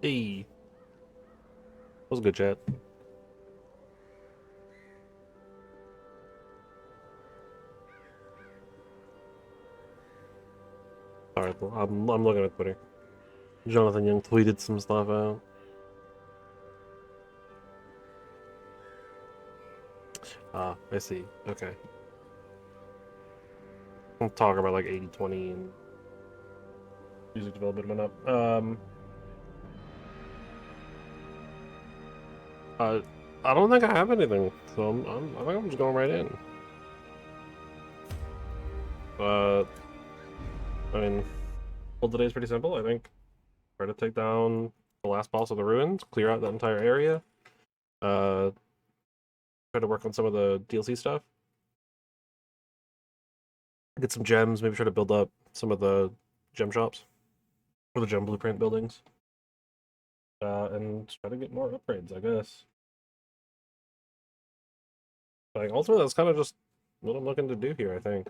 Hey, that was a good chat. Alright, well, I'm looking at Twitter. Jonathan Young tweeted some stuff out. Ah, I see. Okay. We'll talk about like 80/20 and music development and up. Uh, I don't think I have anything, so I think I'm just going right in. Uh, I mean, well, today's pretty simple. I think try to take down the last boss of the ruins, clear out that entire area. Uh, try to work on some of the DLC stuff. Get some gems, maybe try to build up some of the gem shops or the gem blueprint buildings. And try to get more upgrades, I guess. Like, ultimately, that's kind of just what I'm looking to do here, I think.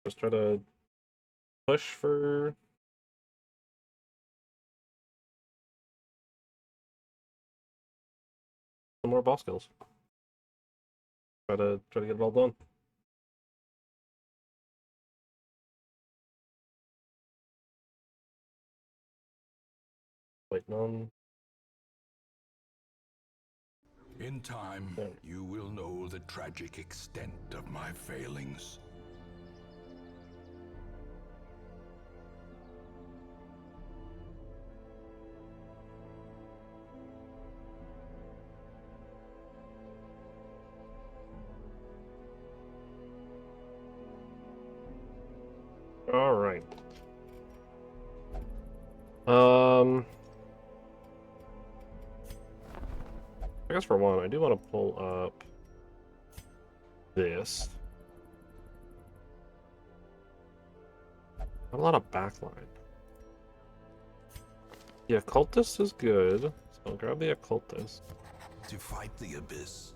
Just try to push for some more boss kills. Try to get it all done. Waiting on. In time, Yeah. you will know the tragic extent of my failings. All right. I guess for one, I do want to pull up this. Not a lot of backline. The occultist is good, so I'll grab the occultist. To fight the abyss,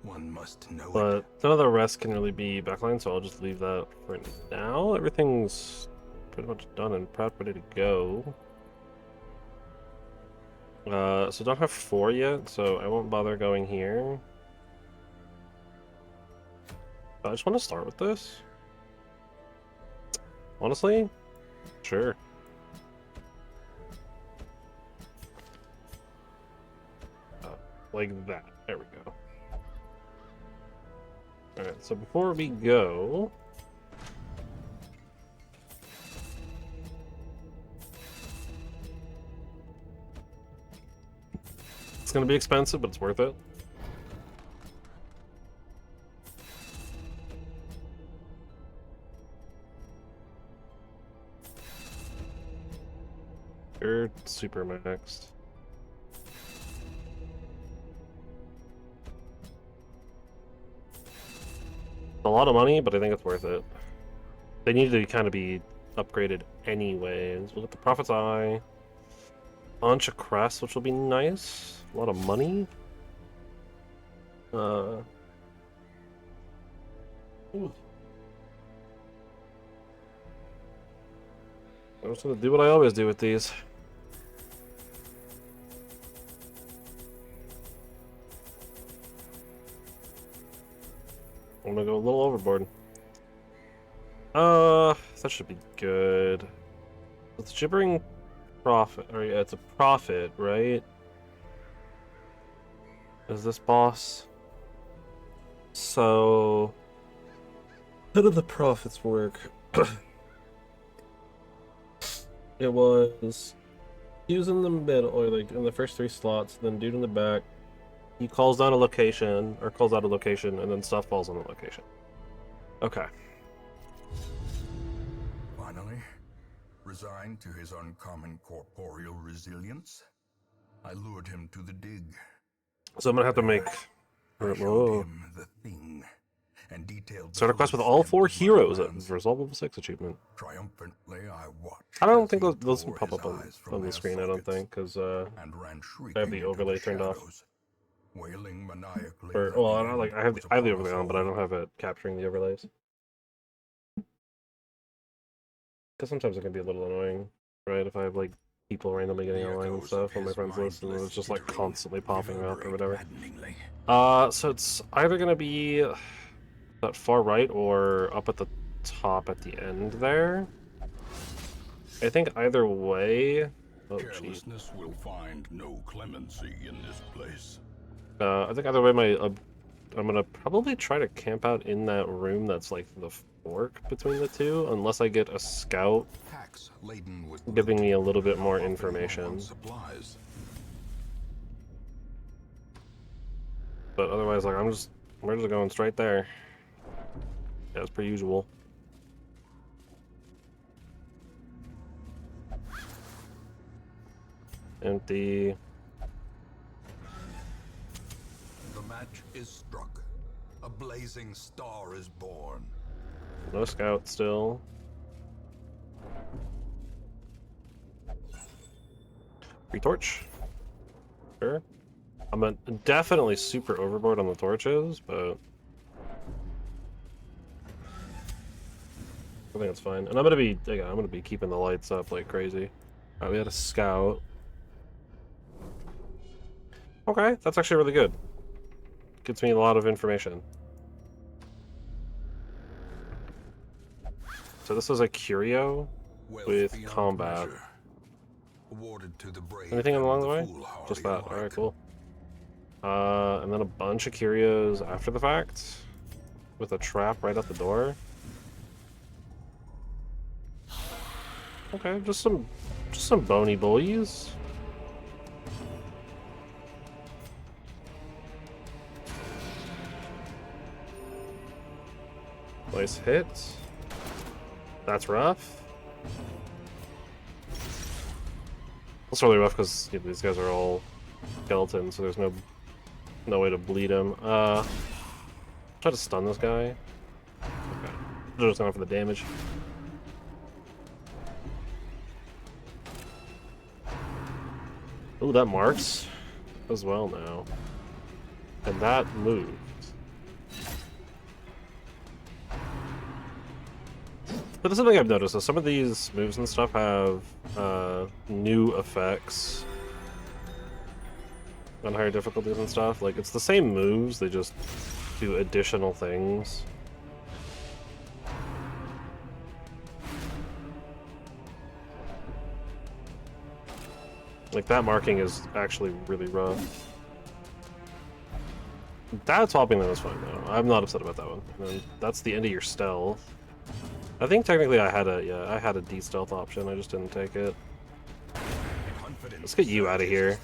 one must know But none of the rest can really be backline, so I'll just leave that for now. Everything's pretty much done and prepped, ready to go. So don't have 4 yet, so I won't bother going here. I just want to start with this. Honestly, sure. Like that. There we go. Alright, so before we go... It's gonna be expensive, but it's worth it. You're super maxed. A lot of money, but I think it's worth it. They need to kind of be upgraded anyways. We'll get the Prophet's Eye. Bunch of crests, which will be nice. A lot of money. Ooh. I'm just gonna do what I always do with these. I'm gonna go a little overboard. That should be good. It's gibbering prophet, or yeah, it's a prophet, right? Is this boss? So, how did the prophets work? It was Tues in the middle, or like in the first 3 slots, then dude in the back. He calls down a location, or calls out a location, and then stuff falls on the location. Okay. Finally, resigned to his uncommon corporeal resilience, I lured him to the dig. So I'm gonna have to make... I showed him the thing, and detailed Start a quest with all 4 heroes as a result of a 6 achievement. Triumphantly, I watched. I don't think those can pop up on the screen, I don't think, because I have the overlay turned off. Wailing maniacally. Or, well, I have the overlay on, but I don't have it capturing the overlays. Because sometimes it can be a little annoying, right? If I have like people randomly getting The online and echoes stuff of on my his friends list, and it's just like mindless constantly popping up or reverberate whatever. maddeningly. So it's either gonna be that far right or up at the top at the end there. I think either way. Oh, gee. Carelessness will find no clemency in this place. I think either way, I'm gonna probably try to camp out in that room that's like the fork between the two, unless I get a scout Packs laden with giving loot me a little bit are more often low information. on supplies. But otherwise, like we're just going straight there, as per usual. Empty. The match is struck. A blazing star is born. No scout still. Free torch. Sure. I'm definitely super overboard on the torches, but I think that's fine. And I'm gonna be keeping the lights up like crazy. Alright, we had a scout. Okay, that's actually really good. Gets me a lot of information. So this is a curio with Beyond combat. measure. Awarded to the brave Anything and along the the way? foolhardy Just that. alike. Alright, cool. And then a bunch of curios after the fact, with a trap right at the door. Okay, just some bony boys. Nice hit. That's rough. That's really rough because these guys are all skeletons, so there's no way to bleed him. Try to stun this guy. Okay. Just going for the damage. Ooh, that marks as well now. And that moved. But that's something I've noticed, is some of these moves and stuff have new effects on higher difficulties and stuff. Like, it's the same moves, they just do additional things. Like, that marking is actually really rough. That swapping them is fine, though. I'm not upset about that one. And then that's the end of your stealth. I think technically I had a de-stealth option, I just didn't take it. Let's get you out of here.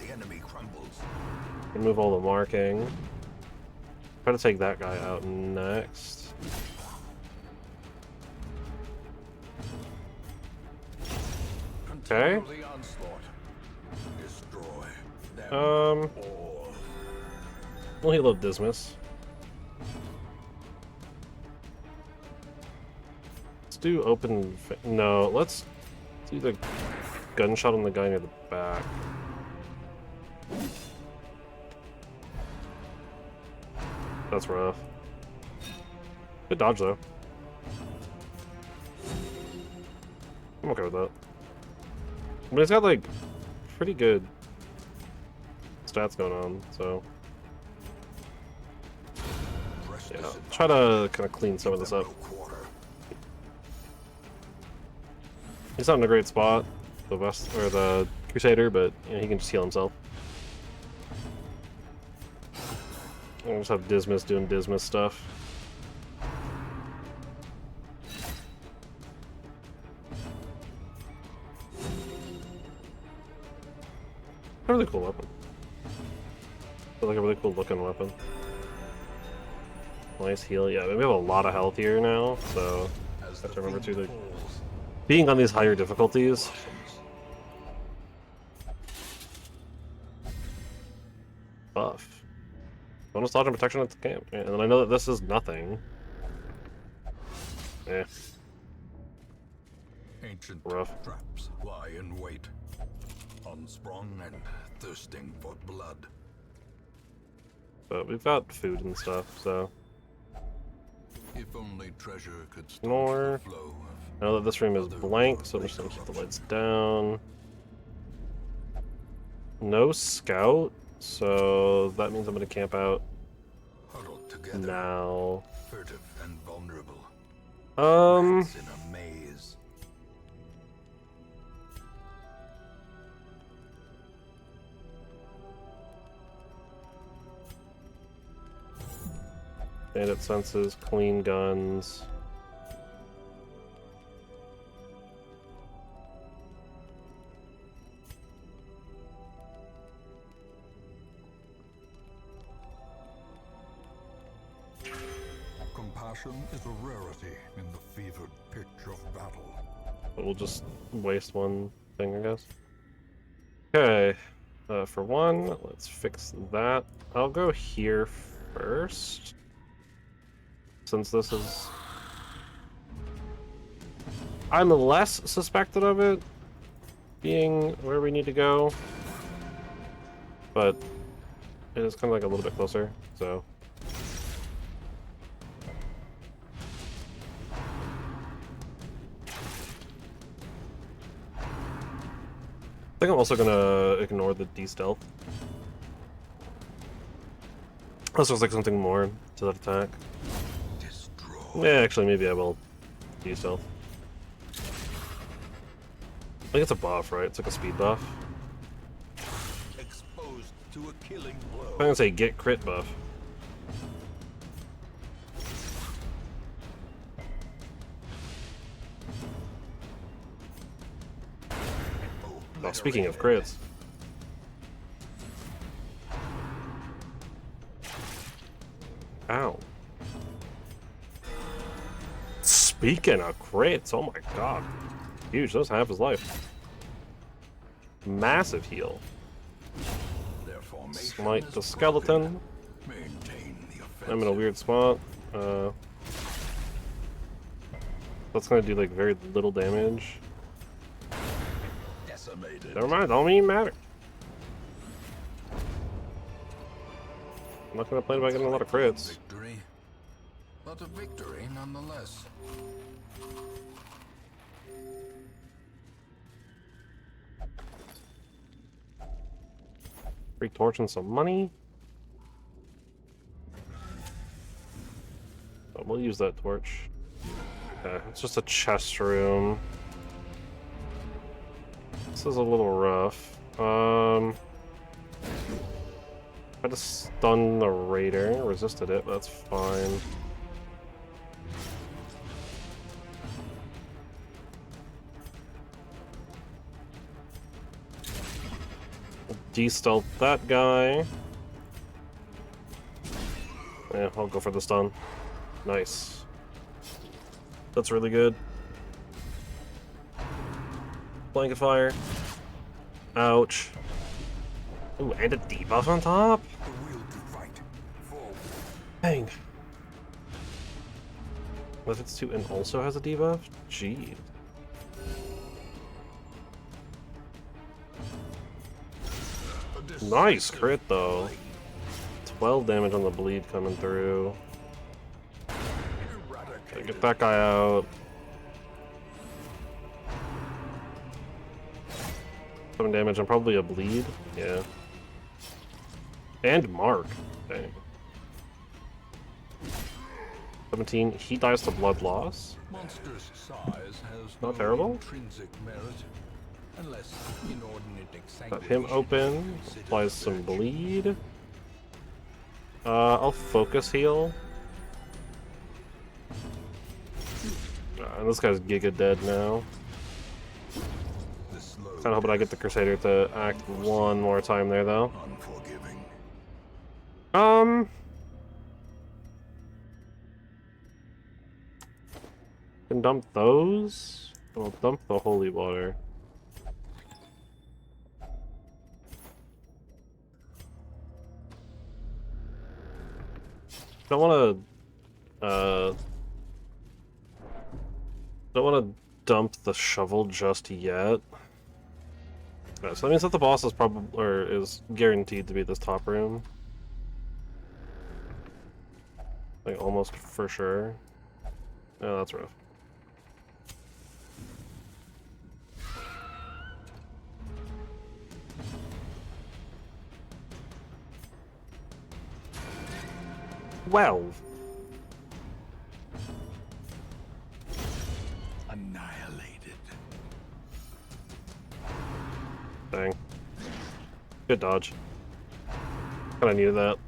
Remove all the marking. Try to take that guy out next. Okay. We'll heal up Dismas. Let's do open. No, let's do the gunshot on the guy near the back. That's rough. Good dodge, though. I'm okay with that. But he's got, like, pretty good stats going on, so... yeah, try to kind of clean some of this up. He's not in a great spot, the the Crusader, but you know, he can just heal himself. I'll just have Dismas doing Dismas stuff. A really cool weapon. I feel like a really cool looking weapon. Nice heal. Yeah, we have a lot of health here now, so I have to remember too, like, being on these higher difficulties. Buff. Bonus dodge and protection at the camp. Yeah, and I know that this is nothing. Eh. Ancient Rough. traps lie in wait, unsprung and thirsting for blood. But we've got food and stuff, so... If only treasure could stop More. the flow I know that this room is blank, so I'm just gonna keep the lights down. No scout, so that means I'm gonna camp out Huddled together, now. furtive and vulnerable. Um, Rats in a maze. bandit senses, clean guns. Compassion is a rarity in the fevered pitch of battle. But we'll just waste one thing, I guess. Okay, for one, let's fix that. I'll go here first, since this is... I'm less suspected of it being where we need to go, but it is kind of like a little bit closer, so... I think I'm also gonna ignore the D-stealth. This looks like something more to that attack. Destroy. Yeah, actually, maybe I will D-stealth. I think it's a buff, right? It's like a speed buff. Exposed to a killing blow. I'm gonna say get crit buff. Oh, speaking of crits. Ow. Speaking of crits, oh my god. Huge, that's half his life. Massive heal. Their formation Smite is the skeleton. broken. Maintain the offensive. I'm in a weird spot. That's gonna do like very little damage. Decimated. Never mind, don't even matter. I'm not gonna complain about getting a lot of crits. Victory, but a victory nonetheless. Free torch and some money. But we'll use that torch. Yeah, it's just a chest room. This is a little rough. Tried to stun the raider, resisted it, but that's fine. De-stealth that guy. Yeah, I'll go for the stun. Nice. That's really good. Blanket fire. Ouch. Ooh, and a debuff on top? The will to fight. Forward. Dang. What if it's 2 and also has a debuff? Gee. Nice crit though. 12 damage on the bleed coming through. Gotta get that guy out. 7 damage and probably a bleed. Yeah. And mark. Dang. 17. He dies to blood loss. Monster's size has Not no terrible. intrinsic merit, unless inordinate Got him open. Applies some bleed. I'll focus heal. And this guy's giga dead now. Kinda hoping I get the Crusader to act one more time there though. Unforgiving. Can dump those? I'll dump the holy water. Don't wanna don't wanna dump the shovel just yet. Okay, so that means that the boss is probably or is guaranteed to be this top room. Like almost for sure. Yeah, that's rough. 12. Annihilated. Dang. Good dodge. Kinda needed that.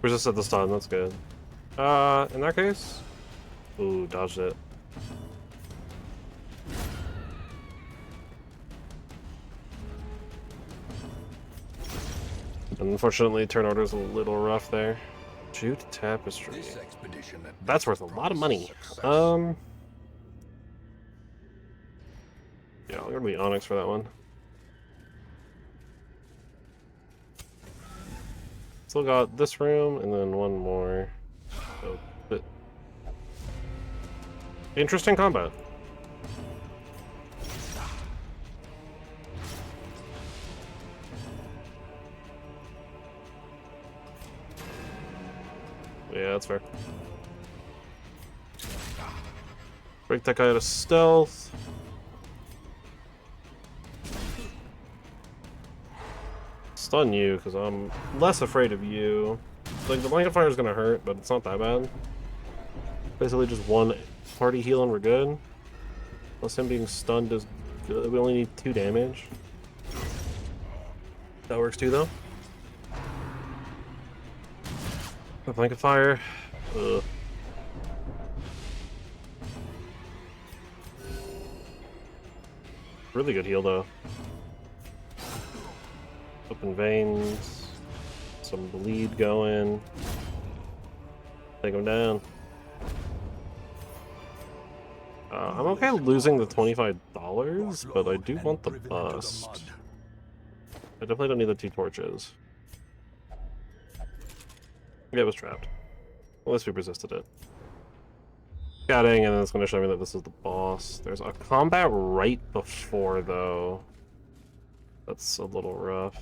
Resisted the stun, that's good. In that case... Ooh, dodged it. Unfortunately, turn order's a little rough there. Jute tapestry. That's worth a lot of money. Yeah, I'll go to the Onyx for that one. Still got this room and then one more. So, but interesting combat. Yeah, that's fair. Break that guy out of stealth. Stun you, because I'm less afraid of you. Like, the blanket fire is gonna hurt, but it's not that bad. Basically just one party heal and we're good. Plus him being stunned is good. We only need 2 damage. That works too, though. The blanket fire. Ugh. Really good heal, though. Open veins. Some bleed going. Take him down. I'm okay losing the $25, but I do want the bust. I definitely don't need the 2 torches. Yeah, it was trapped. At least we resisted it. Scouting, and then it's going to show me that this is the boss. There's a combat right before, though. That's a little rough.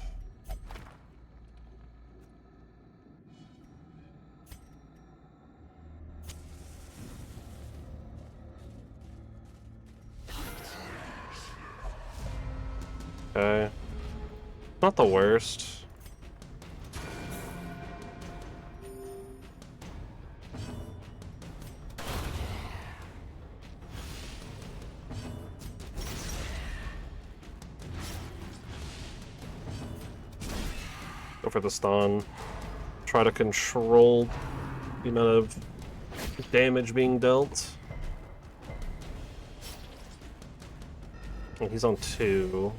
Okay. Not the worst. Go for the stun. Try to control the amount of damage being dealt. And he's on 2.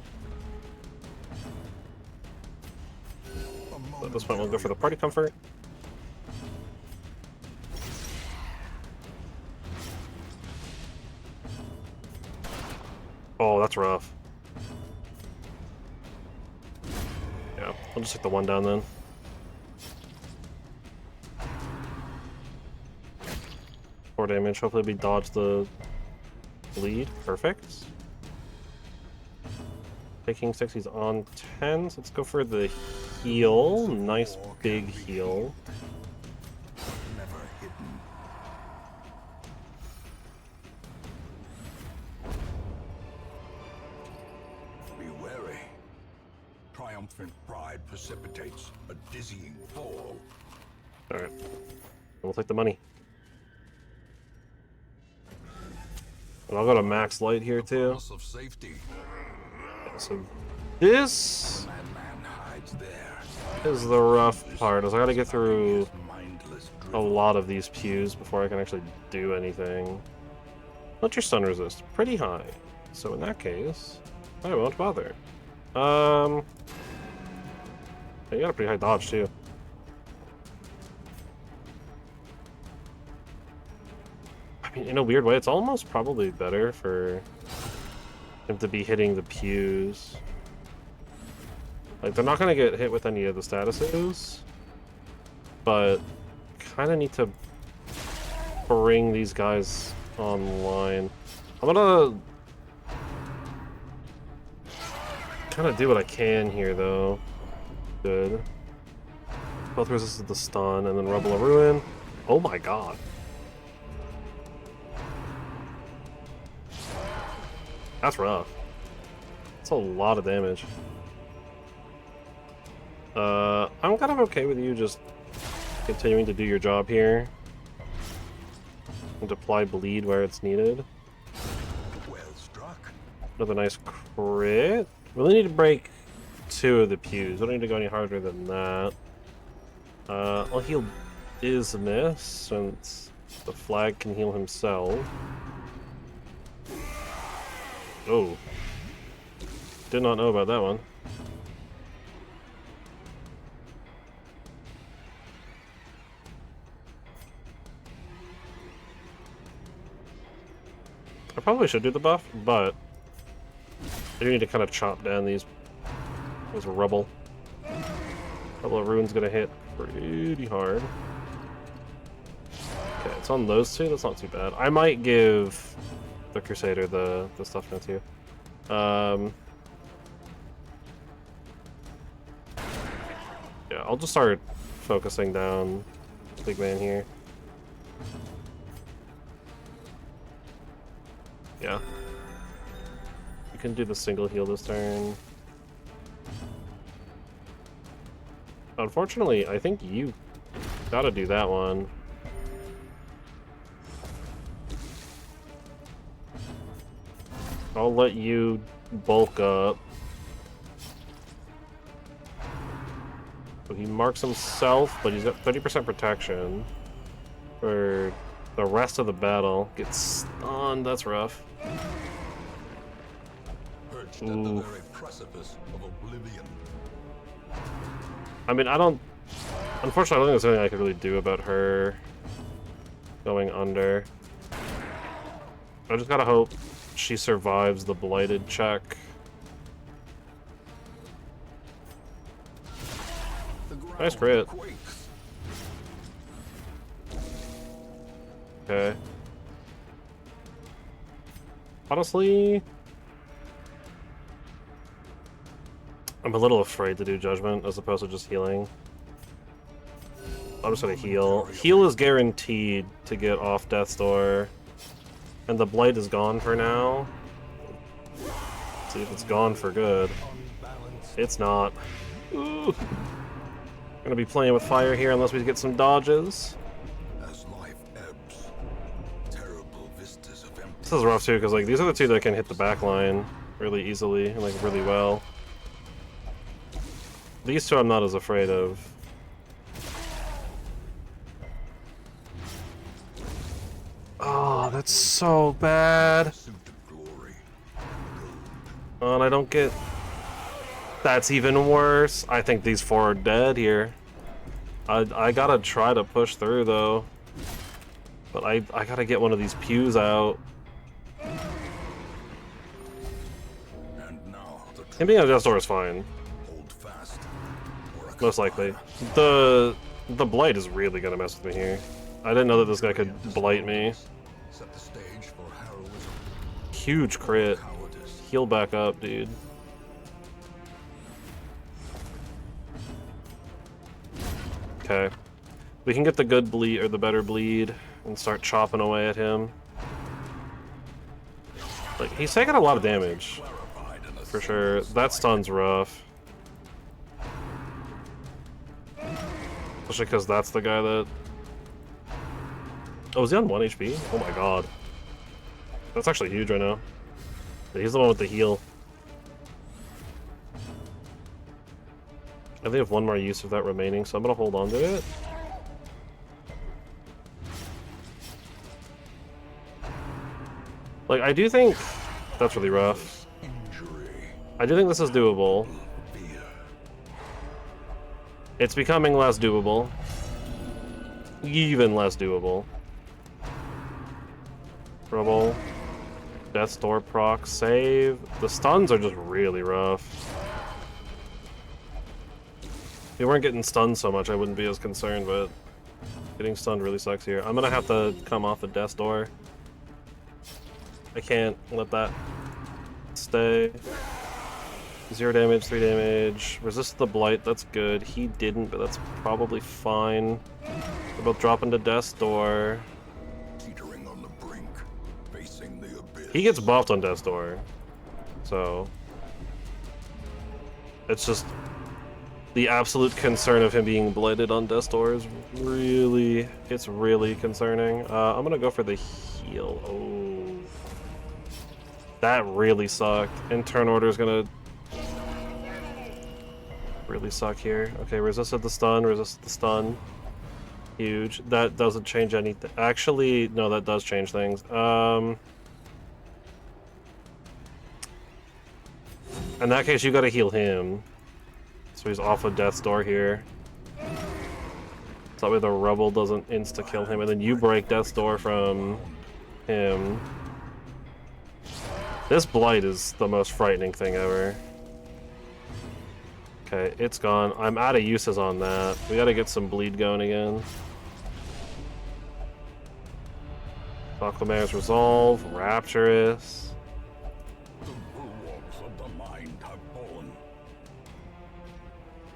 So at this point, we'll go for the party comfort. Oh, that's rough. Yeah, I'll just take the 1 down then. Four damage. Hopefully we dodge the bleed. Perfect. Taking 6, he's on 10, so let's go for the heal. Nice big heal. Never hidden. Be wary. Triumphant pride precipitates a dizzying fall. Alright. We'll take the money. And I'll go to max light here too. Promise of safety. So this Madman hides there. is the rough part, is I gotta get through His mindless a drivel. lot of these pews before I can actually do anything. What's your stun resist? Pretty high. So in that case, I won't bother. You got a pretty high dodge too. I mean, in a weird way, it's almost probably better for him to be hitting the pews. Like, they're not gonna get hit with any of the statuses, but kind of need to bring these guys online. I'm gonna kind of do what I can here, though. Good. Both resisted the stun, and then Rebel of Ruin. Oh my god. That's rough. That's a lot of damage. I'm kind of okay with you just continuing to do your job here and apply bleed where it's needed. Well struck. Another nice crit. We only need to break 2 of the pews. We don't need to go any harder than that. I'll heal Ismus since the flag can heal himself. Oh. Did not know about that one. I probably should do the buff, but I do need to kind of chop down these rubble. A couple of runes gonna hit pretty hard. Okay, it's on those 2. That's not too bad. I might give the Crusader the stuff now too. Yeah, I'll just start focusing down big man here. Yeah. You can do the single heal this turn. Unfortunately, I think you gotta do that one. I'll let you bulk up. So he marks himself, but he's got 30% protection for the rest of the battle. Gets stunned, that's rough. Perched at the very precipice of oblivion. I mean, unfortunately, I don't think there's anything I could really do about her going under. I just gotta hope she survives the blighted check. Nice crit. Okay. Honestly, I'm a little afraid to do Judgment as opposed to just healing. I'm just gonna heal. Heal is guaranteed to get off Death's Door. And the Blight is gone for now. Let's see if it's gone for good. It's not. Ooh. Gonna be playing with fire here unless we get some dodges. As life ebbs, terrible vistas of empty. This is rough too, because like these are the 2 that can hit the back line really easily and like really well. These 2 I'm not as afraid of. Oh, that's so bad. Oh, and I don't get... That's even worse. I think these 4 are dead here. I gotta try to push through, though. But I gotta get one of these pews out. Him being on Death's Door is fine. Most likely. The Blight is really gonna mess with me here. I didn't know that this guy could blight me. Huge crit. Heal back up, dude. Okay. We can get the good bleed, or the better bleed, and start chopping away at him. Like, he's taking a lot of damage. For sure. That stun's rough. Especially because that's the guy that... Oh, is he on 1 HP? Oh my god. That's actually huge right now. Yeah, he's the one with the heal. I think I have 1 more use of that remaining, so I'm gonna hold on to it. Like, I do think... That's really rough. I do think this is doable. It's becoming less doable. Even less doable. Trouble. Death's Door proc, save. The stuns are just really rough. If we weren't getting stunned so much, I wouldn't be as concerned, but getting stunned really sucks here. I'm gonna have to come off the Death's Door. I can't let that stay. 0 damage, 3 damage. Resist the Blight, that's good. He didn't, but that's probably fine. We're both dropping to Death's Door. Teetering on the brink, facing the abyss. He gets buffed on Death's Door. So... It's just... The absolute concern of him being blighted on Death's Door is really, it's really concerning. I'm gonna go for the heal. Oh, that really sucked. And turn order is gonna really suck here. Okay, resisted the stun, resisted the stun. Huge. That doesn't change anything. Actually, no, that does change things. In that case, you gotta heal him. So he's off of Death's Door here. So that way the rubble doesn't insta-kill him, and then you break Death's Door from him. This blight is the most frightening thing ever. Okay, it's gone. I'm out of uses on that. We gotta get some bleed going again. Aquamare's Resolve, Rapturous.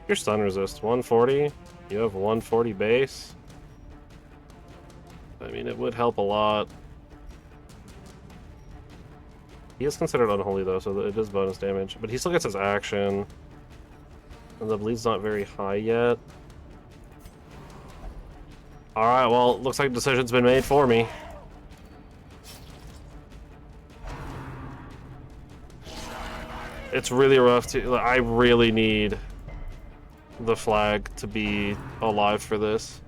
Your stun resist 140. You have 140 base. I mean, it would help a lot. He is considered unholy though, so it is bonus damage. But he still gets his action. And the bleed's not very high yet. Alright, well, looks like the decision's been made for me. It's really rough to... I really need the flag to be alive for this.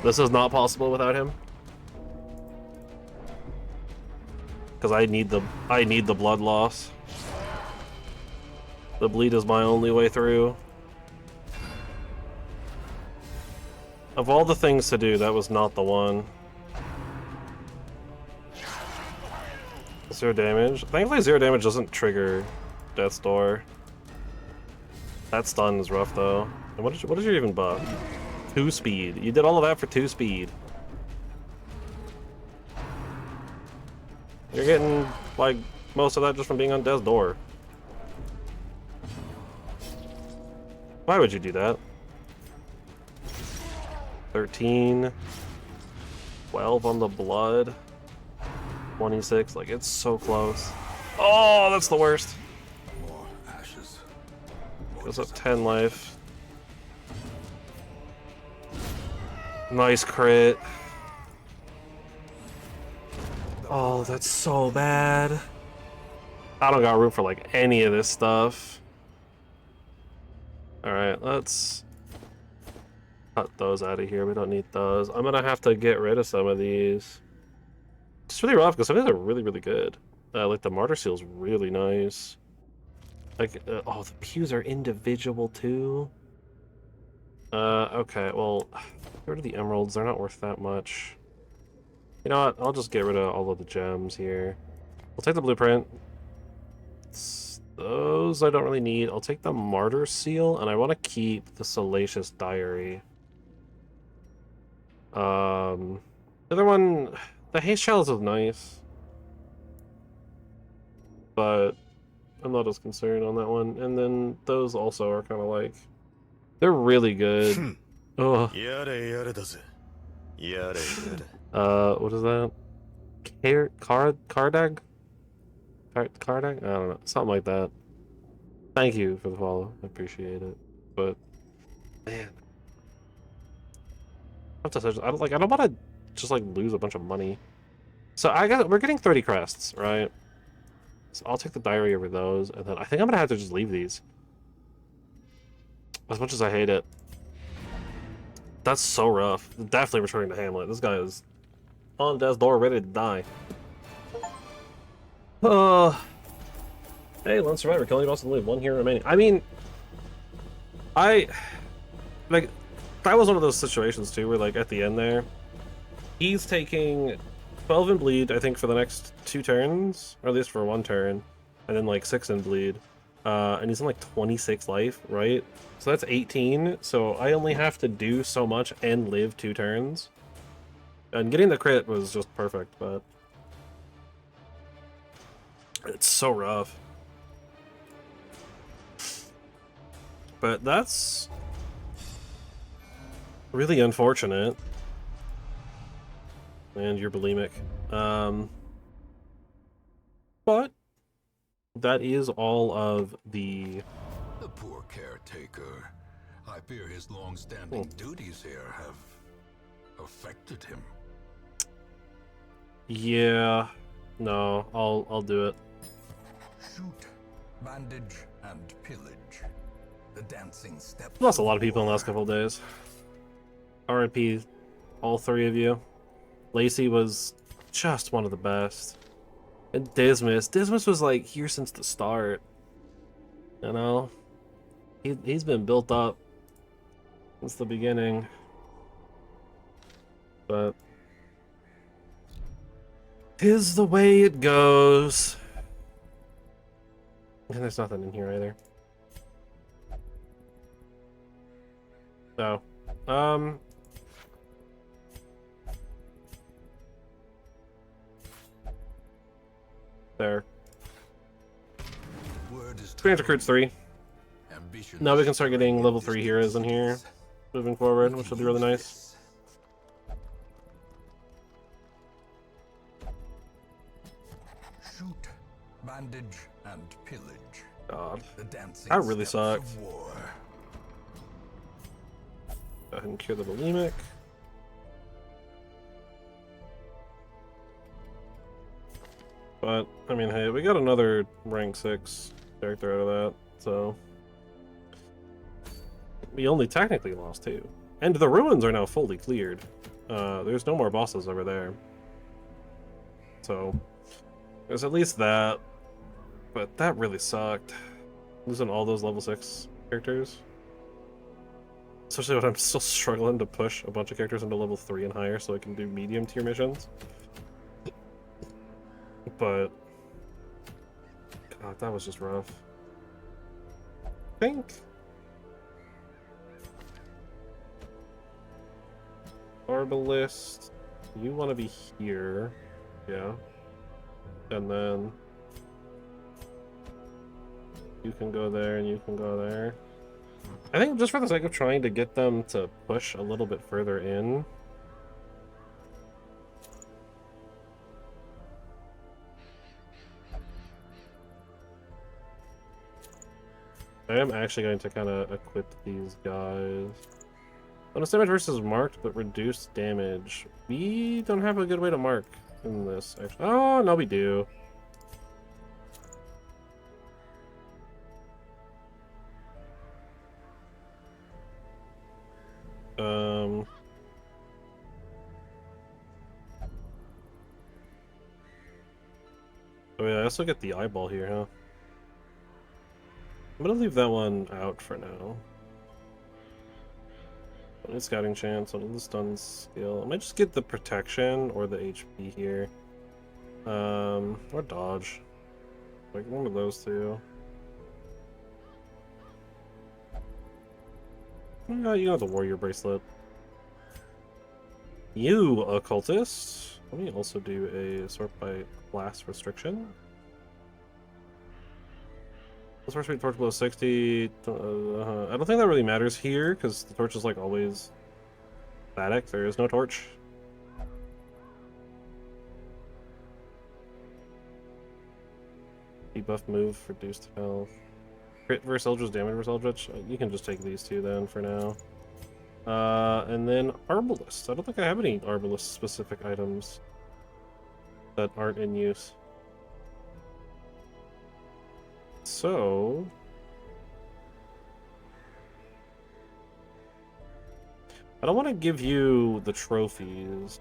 This is not possible without him. Because I need the blood loss. The bleed is my only way through. Of all the things to do, that was not the one. 0 damage. Thankfully 0 damage doesn't trigger Death's Door. That stun is rough though. And what is your even buff? 2 speed. You did all of that for 2 speed. You're getting like most of that just from being on Death's Door. Why would you do that? 13, 12 on the blood, 26, like it's so close. Oh, that's the worst. More ashes. Goes up 10 life. Nice crit. Oh, that's so bad. I don't got room for like any of this stuff. Alright, let's cut those out of here. We don't need those. I'm gonna have to get rid of some of these. It's really rough because some of these are really, really good. Like the Martyr Seal's really nice. Like, oh, the pews are individual too. Okay, well, get rid of the emeralds. They're not worth that much. You know what? I'll just get rid of all of the gems here. I'll take the blueprint. Those I don't really need. I'll take the Martyr Seal, and I want to keep the Salacious Diary. The other one, the Haste Shells is nice, but I'm not as concerned on that one. And then those also are kind of like, they're really good. Oh. What is that? Cardag? Cardag? I don't know. Something like that. Thank you for the follow. I appreciate it. But man, I don't want to just like lose a bunch of money. So we're getting 30 crests, right? So I'll take the diary over those, and then I think I'm gonna have to just leave these. As much as I hate it. That's so rough. Definitely returning to Hamlet. This guy is on Death's Door, ready to die. Hey, Lone Survivor, killing boss and leave. 1 hero remaining. I mean, like, that was one of those situations too, where like at the end there, he's taking 12 in bleed, I think, for the next 2 turns, or at least for 1 turn, and then like 6 in bleed, and he's on like 26 life, right? So that's 18. So I only have to do so much and live 2 turns, and getting the crit was just perfect, but it's so rough. But that's really unfortunate. And you're bulimic. But that is all of the poor caretaker. I fear his long-standing duties here have affected him. Yeah. No, I'll do it. Shoot, bandage, and pillage. The dancing steps. Lost a lot of people in the last couple of days. RIP, all three of you. Lacey was just one of the best. And Dismas was like here since the start. You know? He's been built up since the beginning. But 'tis the way it goes. And there's nothing in here either. So, there. Strange recruits 3. Now we can start getting level 3 heroes in here moving forward, which will be really nice. Shoot, bandage, and pillage. God, The dancing that really steps sucked. of war. Go ahead and cure the bulimic. But, I mean, hey, we got another rank 6 character out of that, so... We only technically lost 2. And the ruins are now fully cleared. There's no more bosses over there. So, there's at least that. But that really sucked. Losing all those level 6 characters. Especially when I'm still struggling to push a bunch of characters into level 3 and higher so I can do medium tier missions. But God, that was just rough. I think Arbalist, you want to be here, yeah, and then you can go there and you can go there. I think just for the sake of trying to get them to push a little bit further in. I am actually going to kind of equip these guys. Bonus damage versus marked, but reduced damage. We don't have a good way to mark in this, actually. Oh, no, we do. Oh yeah, I also get the eyeball here, huh? I'm gonna leave that one out for now. Only scouting chance, only the stun skill. I might just get the protection or the HP here. Or dodge. Like one of those two. Yeah, you got the warrior bracelet. You, occultist. Let me also do a sort by class restriction. Let's first torch below 60. I don't think that really matters here because the torch is like always static. There is no torch. Debuff move, reduced health. Crit versus Eldritch, damage versus Eldritch. You can just take these two then for now. And then Arbalist. I don't think I have any Arbalist specific items that aren't in use. So I don't want to give you the trophies.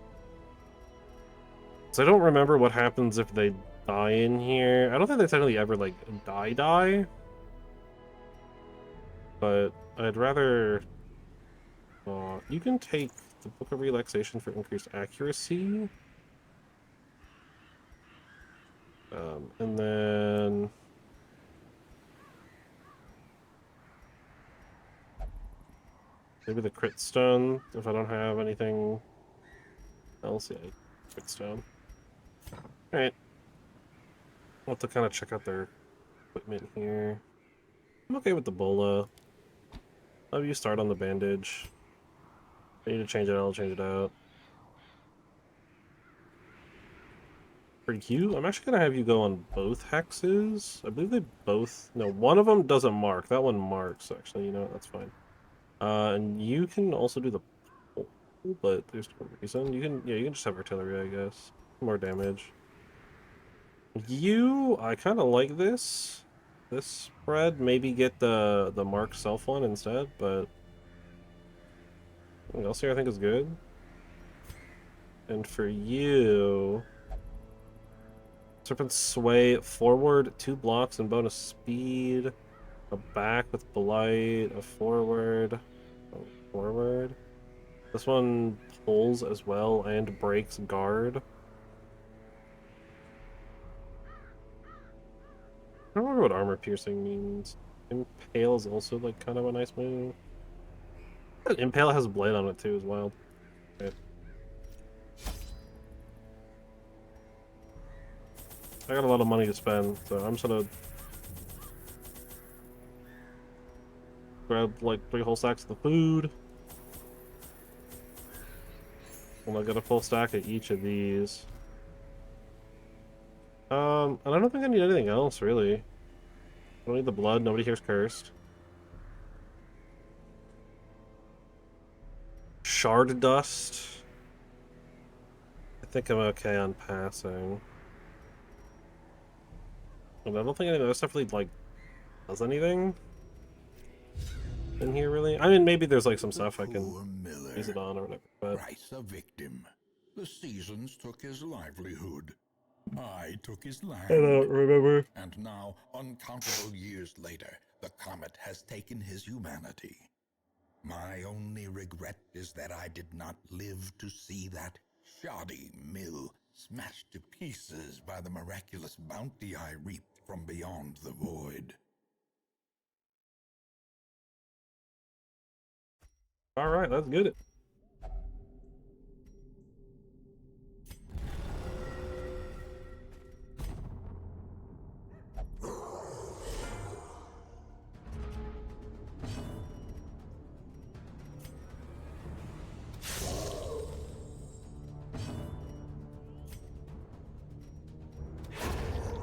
So I don't remember what happens if they die in here. I don't think they technically ever like die. But I'd rather you can take the Book of Relaxation for increased accuracy. And then maybe the crit stone if I don't have anything else. Yeah, crit stone. Alright. I'll have to kind of check out their equipment here. I'm okay with the bola. I'll have you start on the bandage. If I need to change it, I'll change it out. For you, I'm actually going to have you go on both hexes. I believe they both... No, one of them doesn't mark. That one marks, actually. You know, that's fine. And you can also do the pole, but there's no reason. You can just have artillery, I guess. More damage. I kind of like this spread. Maybe get the Mark Self one instead, but anything else here I think is good. And for you, Serpent Sway forward 2 blocks and bonus speed. A back with Blight, a forward. This one pulls as well and breaks guard. I don't remember what armor piercing means. Impale is also like kind of a nice move. Impale has a blade on it too as well. Okay. I got a lot of money to spend, so I'm just gonna grab like 3 whole stacks of the food. And I'll get a full stack of each of these. And I don't think I need anything else, really. I don't need the blood, nobody here's cursed. Shard dust. I think I'm okay on passing. And I don't think any of the other stuff really, like, does anything in here, really. I mean, maybe there's, like, some stuff I can use it on or whatever, but... Price a victim. The seasons took his livelihood. I took his land. I don't remember. And now, uncountable years later, the comet has taken his humanity. My only regret is that I did not live to see that shoddy mill smashed to pieces by the miraculous bounty I reaped from beyond the void. Alright, let's get it.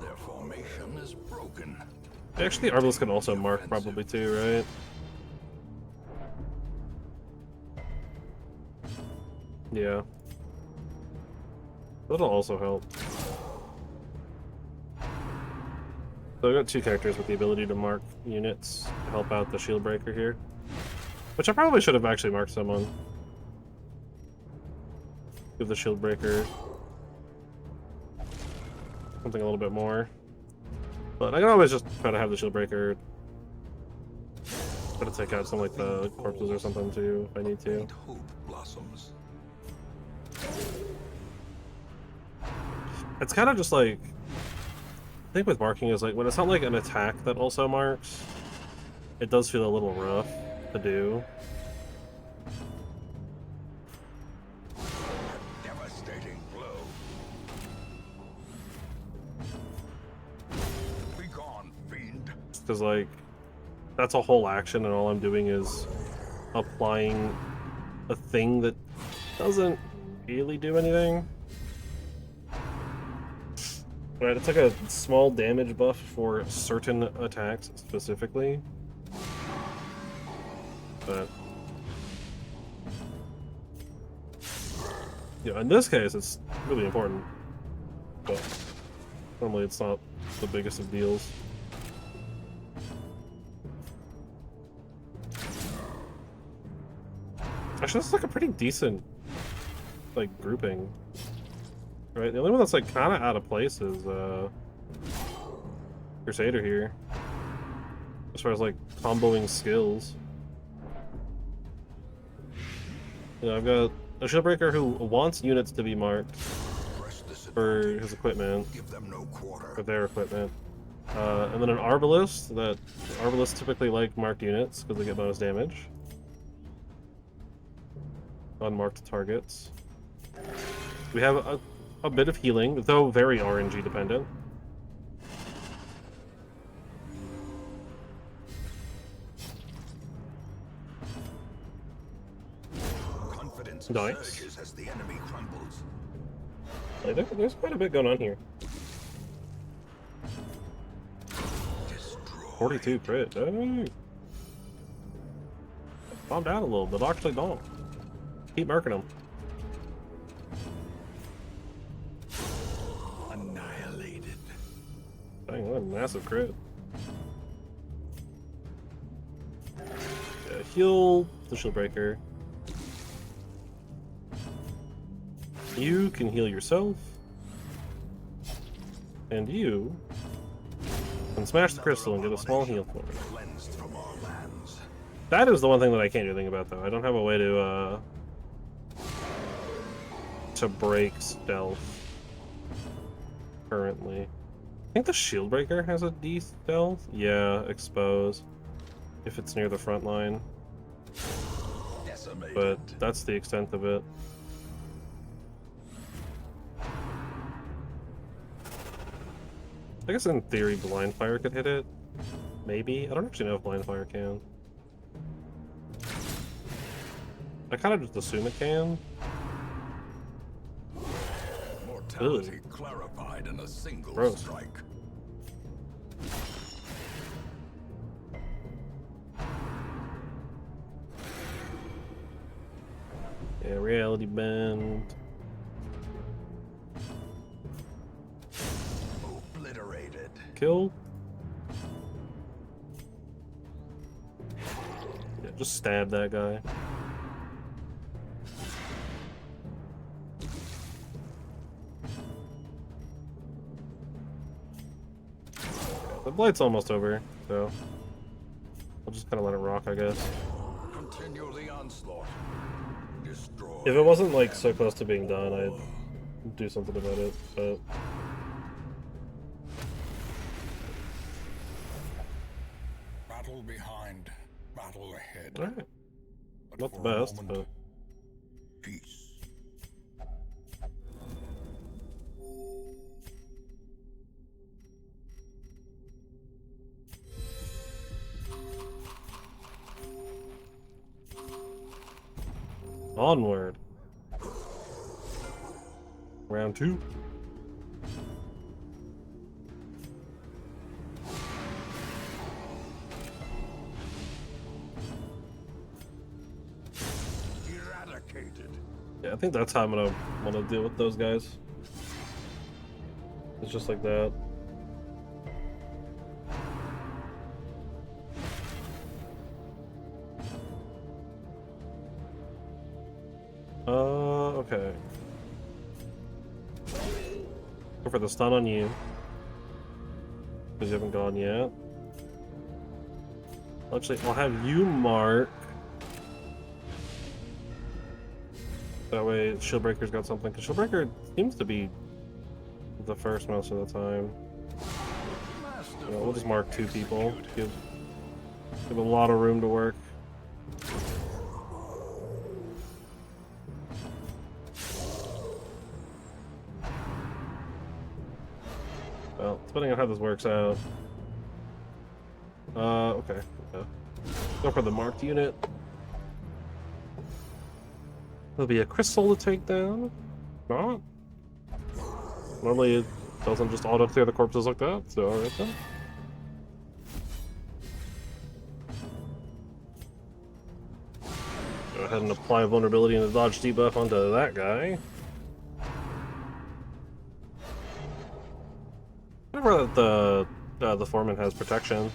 Their formation is broken. Actually, Arbalest can also mark probably too, right? Yeah. That'll also help. So I've got 2 characters with the ability to mark units to help out the shield breaker here. Which I probably should have actually marked someone. Give the shield breaker something a little bit more. But I can always just try to have the shield breaker try to take out some like the corpses or something too if I need to. Hope blossoms. It's kind of just like, I think with marking is like when it's not like an attack that also marks, it does feel a little rough to do. Devastating blow. Be gone, fiend. Because like that's a whole action and all I'm doing is applying a thing that doesn't really do anything. Right, it's like a small damage buff for certain attacks specifically. But yeah, in this case it's really important. But normally it's not the biggest of deals. Actually, this is like a pretty decent like grouping. Right, the only one that's like kind of out of place is Crusader here, as far as like comboing skills. You know, I've got a Shieldbreaker who wants units to be marked for his equipment, for their equipment, and then an Arbalest that Arbalists typically like marked units because they get bonus damage on marked targets. We have a bit of healing, though very RNG dependent. Confidence Nice. surges as the enemy crumbles. Like, there's quite a bit going on here. Destroy. 42 crit. Oh. calm down a little bit. Actually, don't. Keep marking them. Annihilated. Dang, what a massive crit. Yeah, heal the shield breaker. You can heal yourself. And you can smash the crystal and get a small heal for it. Cleansed from our lands. That is the one thing that I can't do anything about, though. I don't have a way to break stealth currently. I think the shield breaker has a D stealth. Yeah, expose if it's near the front line. Decimated. But that's the extent of it. I guess in theory blind fire could hit it. Maybe. I don't actually know if blind fire can. I kind of just assume it can. Mortality clarified in a single Gross. strike. Yeah, reality bend. Obliterated. Kill. Yeah, just stab that guy. The blight's almost over, so I'll just kind of let it rock, I guess. Continue the onslaught. Destroy. If it wasn't like so close to being done, I'd do something about it, but Battle behind, battle ahead. alright. But Not the for a best, moment, but peace. onward. Round 2. Eradicated. Yeah, I think that's how I'm gonna want to deal with those guys. It's just like that. Okay. Go for the stun on you. Because you haven't gone yet. Actually, I'll have you mark. That way, Shieldbreaker's got something. Because Shieldbreaker seems to be the first most of the time. You know, we'll just mark 2 people. Give a lot of room to work. Well, depending on how this works out. Okay. Yeah. Go for the marked unit. There'll be a crystal to take down. Not. Normally it doesn't just auto clear the corpses like that, so alright then. Go ahead and apply vulnerability and a dodge debuff onto that guy. Whenever the foreman has protection.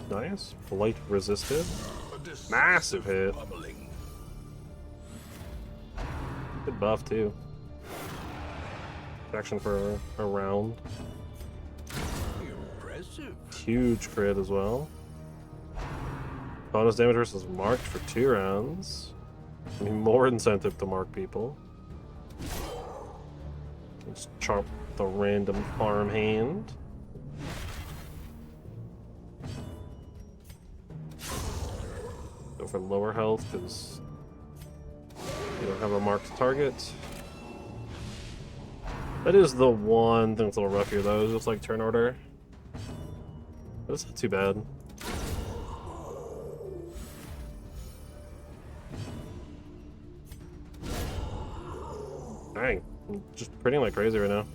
Nice. Blight resisted. Massive hit. Bubbling. Good buff too. Protection for a round. Impressive. Huge crit as well. Bonus damage versus marked for 2 rounds. I mean, more incentive to mark people. Let's chomp the random farm hand. Go for lower health because you don't have a marked target. That is the one thing that's a little rough here though, is just like turn order. But it's not too bad. Dang, I'm just printing like crazy right now.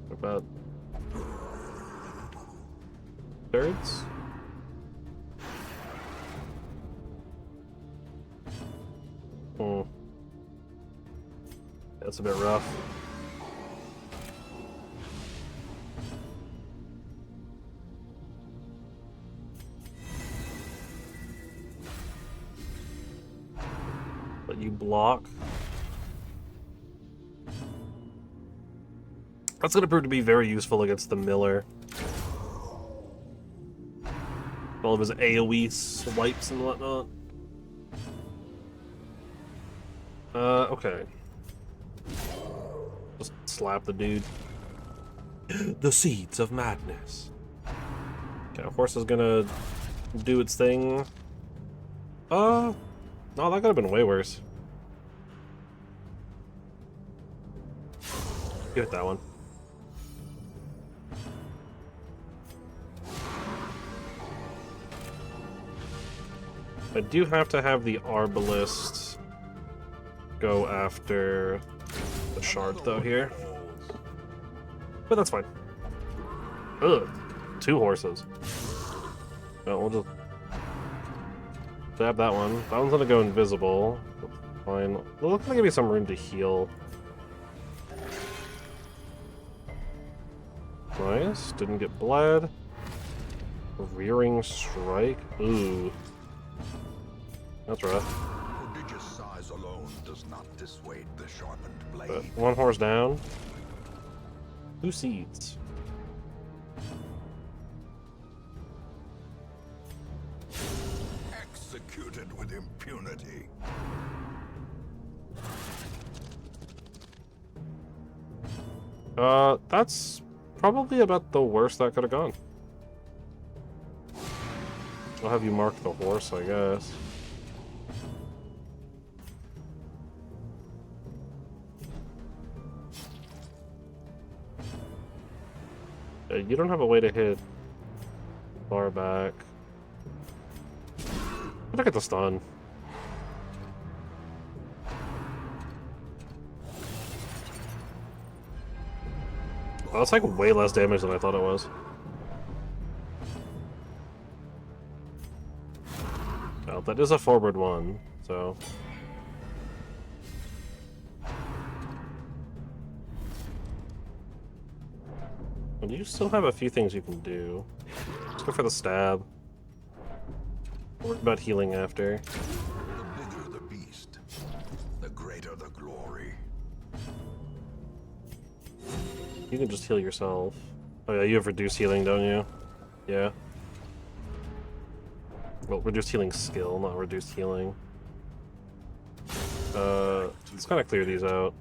What about Tues-Thurs. Hmm. That's a bit rough. Let you block. That's going to prove to be very useful against the Miller. All of his AoE swipes and whatnot. Okay. Just slap the dude. The seeds of madness. Okay, horse is gonna do its thing. No, that could have been way worse. Give it that one. I do have to have the Arbalist go after the shard though here. But that's fine. Ugh. 2 horses. No, we'll just stab that one. That one's gonna go invisible. Fine. Well, it's gonna give me some room to heal. Nice. Didn't get bled. Rearing strike. Ooh. That's rough. Prodigious size alone does not dissuade the sharpened blade. But 1 horse down. 2 seeds. Executed with impunity. That's probably about the worst that could have gone. I'll have you mark the horse, I guess. You don't have a way to hit far back. Look at the stun. Oh, that's like way less damage than I thought it was. Well, that is a forward one, so... And you still have a few things you can do. Let's go for the stab. Worry about healing after. The bigger the beast, the greater the glory. You can just heal yourself. Oh yeah, you have reduced healing, don't you? Yeah. Well, reduced healing skill, not reduced healing. Let's kind of clear these out.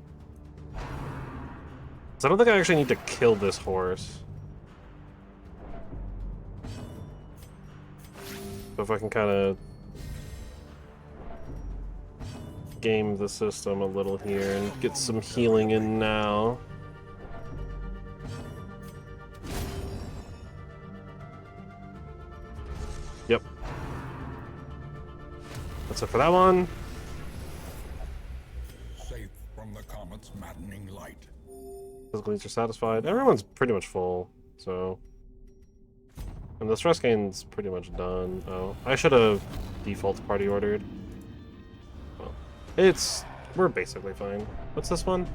So I don't think I actually need to kill this horse. So if I can kind of game the system a little here and get some healing in now. Yep. That's it for that one. Safe from the comet's maddening light. Physical needs are satisfied. Everyone's pretty much full, so... And the stress gain's pretty much done. Oh, I should have default party ordered. Well, we're basically fine. What's this one?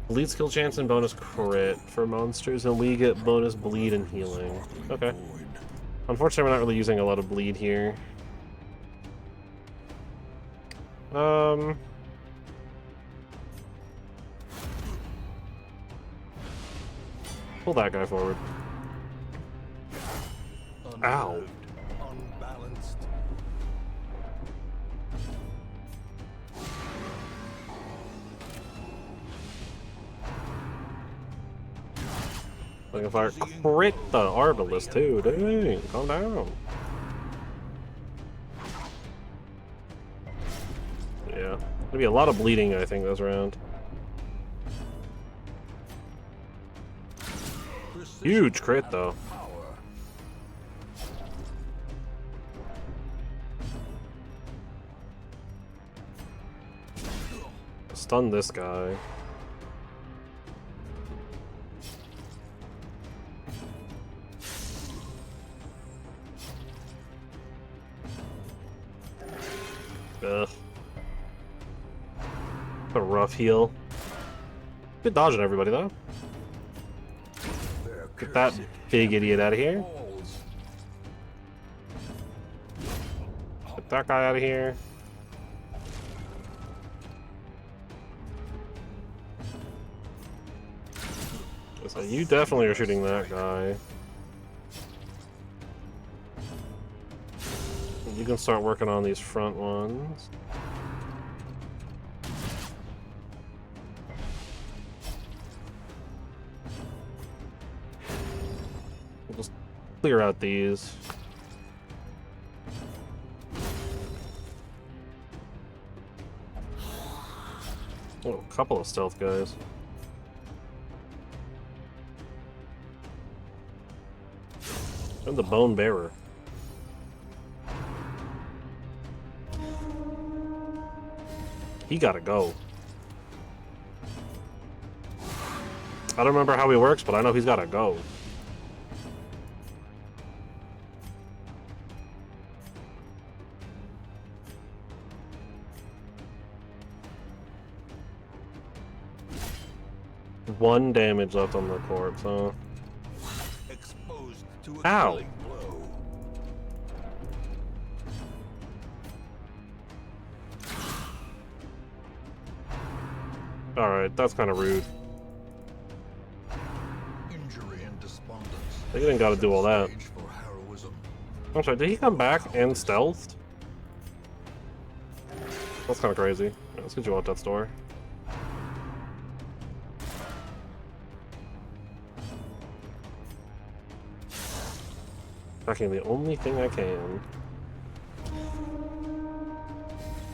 Bleed skill chance and bonus crit for monsters, and we get bonus bleed and healing. Okay. Unfortunately, we're not really using a lot of bleed here. Pull that guy forward. Ow. Unbalanced. Like if I crit the Arbalist too, dang, calm down. Yeah, there'll be a lot of bleeding, I think, this round. Huge crit though. Stun this guy. Ugh. A rough heal. Good dodging everybody though. Get that big idiot out of here. Get that guy out of here. So you definitely are shooting that guy. You can start working on these front ones. We'll just clear out these. Oh, a couple of stealth guys. And the bone bearer. He gotta go. I don't remember how he works, but I know he's gotta go. One damage left on the corpse, huh? Exposed to a Ow! killing blow. Alright, that's kind of rude. Injury and despondence. They didn't gotta do all that. Stage for heroism. I'm sorry, did he come back and stealthed? That's kind of crazy. Yeah, let's get you out that store. Attacking the only thing I can.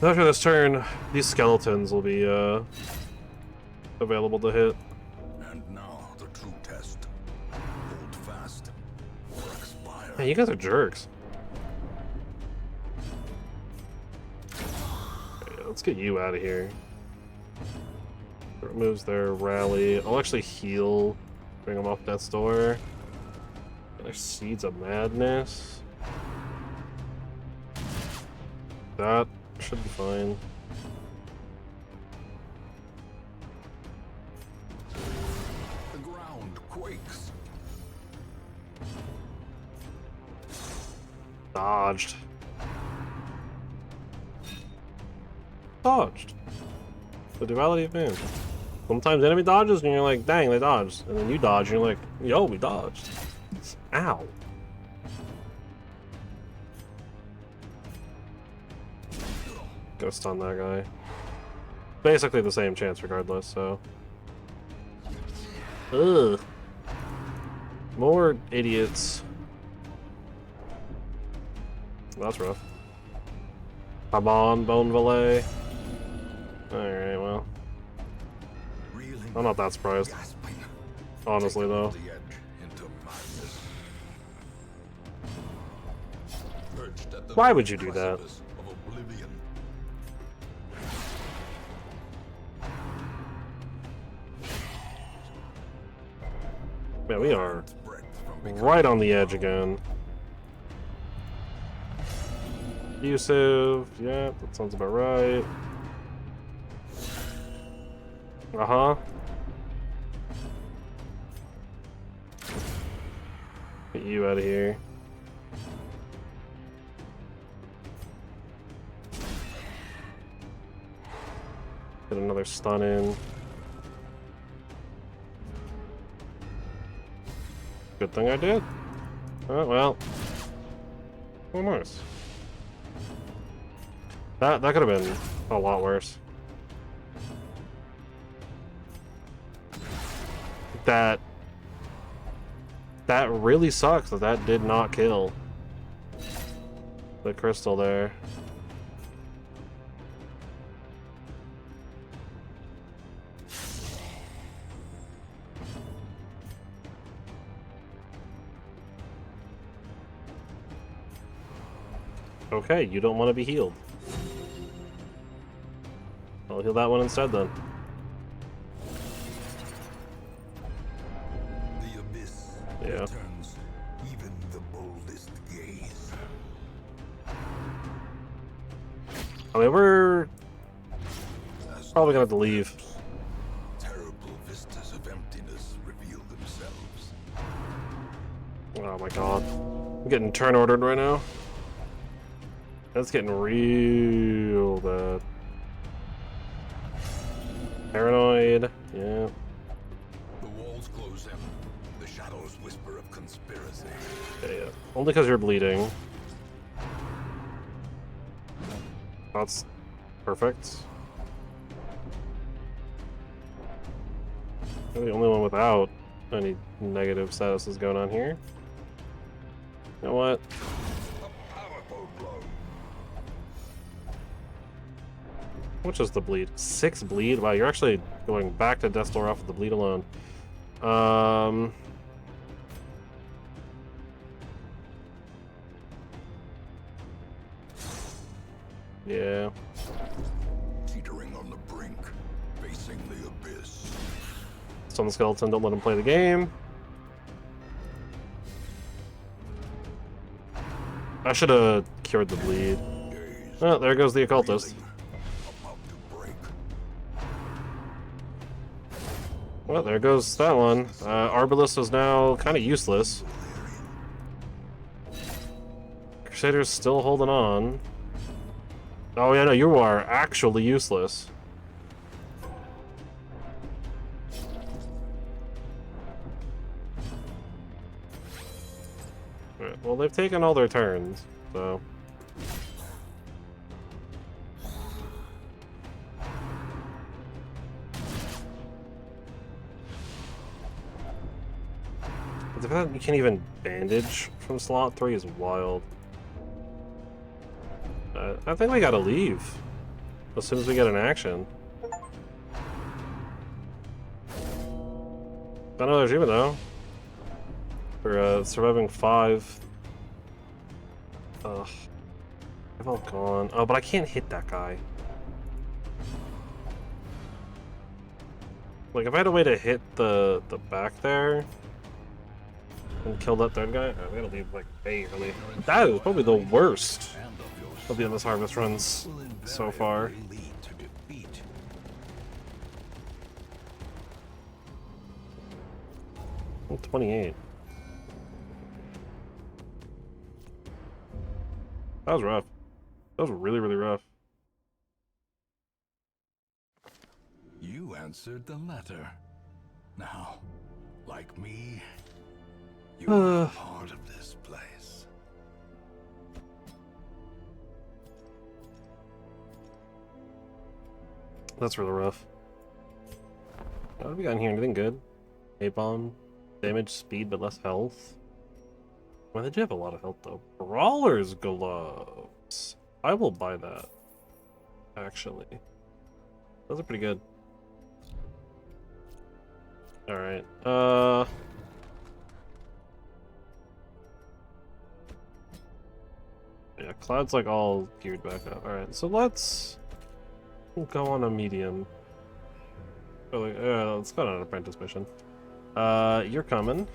After this turn, these skeletons will be available to hit. And now the true test. Hold fast or expire. Man, you guys are jerks. Okay, let's get you out of here. It removes their rally. I'll actually heal. Bring them off death's door. There's Seeds of Madness. That should be fine. The ground quakes. Dodged. Dodged. The duality of man. Sometimes enemy dodges and you're like, dang, they dodged. And then you dodge and you're like, yo, we dodged. Ow. Go stun that guy. Basically the same chance regardless, so. Ugh. More idiots. That's rough. Come on, Bone Valet. Alright, well. I'm not that surprised. Honestly, though. Why would you do that? Man, we are right on the edge again. Abusive, yeah, that sounds about right. Uh-huh. Get you out of here. Get another stun in. Good thing I did. Oh, well. Oh, nice. That could have been a lot worse. That really sucks that did not kill the crystal there. Okay, you don't want to be healed. I'll heal that one instead then. The abyss returns even the boldest gaze. I mean, we're As probably gonna night have to leave. ebbs, terrible vistas of emptiness reveal themselves. Oh my god. I'm getting turn ordered right now. That's getting real bad. Paranoid. Yeah. The walls close in. The shadows whisper of conspiracy. Yeah. Only because you're bleeding. That's perfect. You're the only one without any negative statuses going on here. You know what? A powerful blow. Which is the bleed? 6 bleed? Wow, you're actually going back to Death's Door off with the bleed alone. Yeah. Teetering on the brink, facing the abyss. Stone the Skeleton, don't let him play the game. I should have cured the bleed. Gaze, Oh, there goes the occultist. reeling, about to break. Well, there goes that one. Arbalest is now kind of useless. Crusader's still holding on. Oh yeah, no, you are actually useless. Alright, well, they've taken all their turns, so... The fact that you can't even bandage from slot 3 is wild. I think we gotta leave as soon as we get an action. I know there's even though. For surviving 5. Ugh. They've all gone. Oh, but I can't hit that guy. Like, if I had a way to hit the back there and kill that third guy, I gotta leave like way early. That is probably the worst of the Endless Harvest runs so far. Lead to defeat. 28. That was rough. That was really, really rough. You answered the letter. Now, like me, you are part of this place. That's really rough. What have we got in here? Anything good? A-bomb, damage, speed, but less health. Well, they do have a lot of health though. Brawler's gloves. I will buy that. Actually, those are pretty good. All right. Yeah, Cloud's like all geared back up. All right, so let's go on a medium. Oh, let's go on an apprentice mission. You're coming.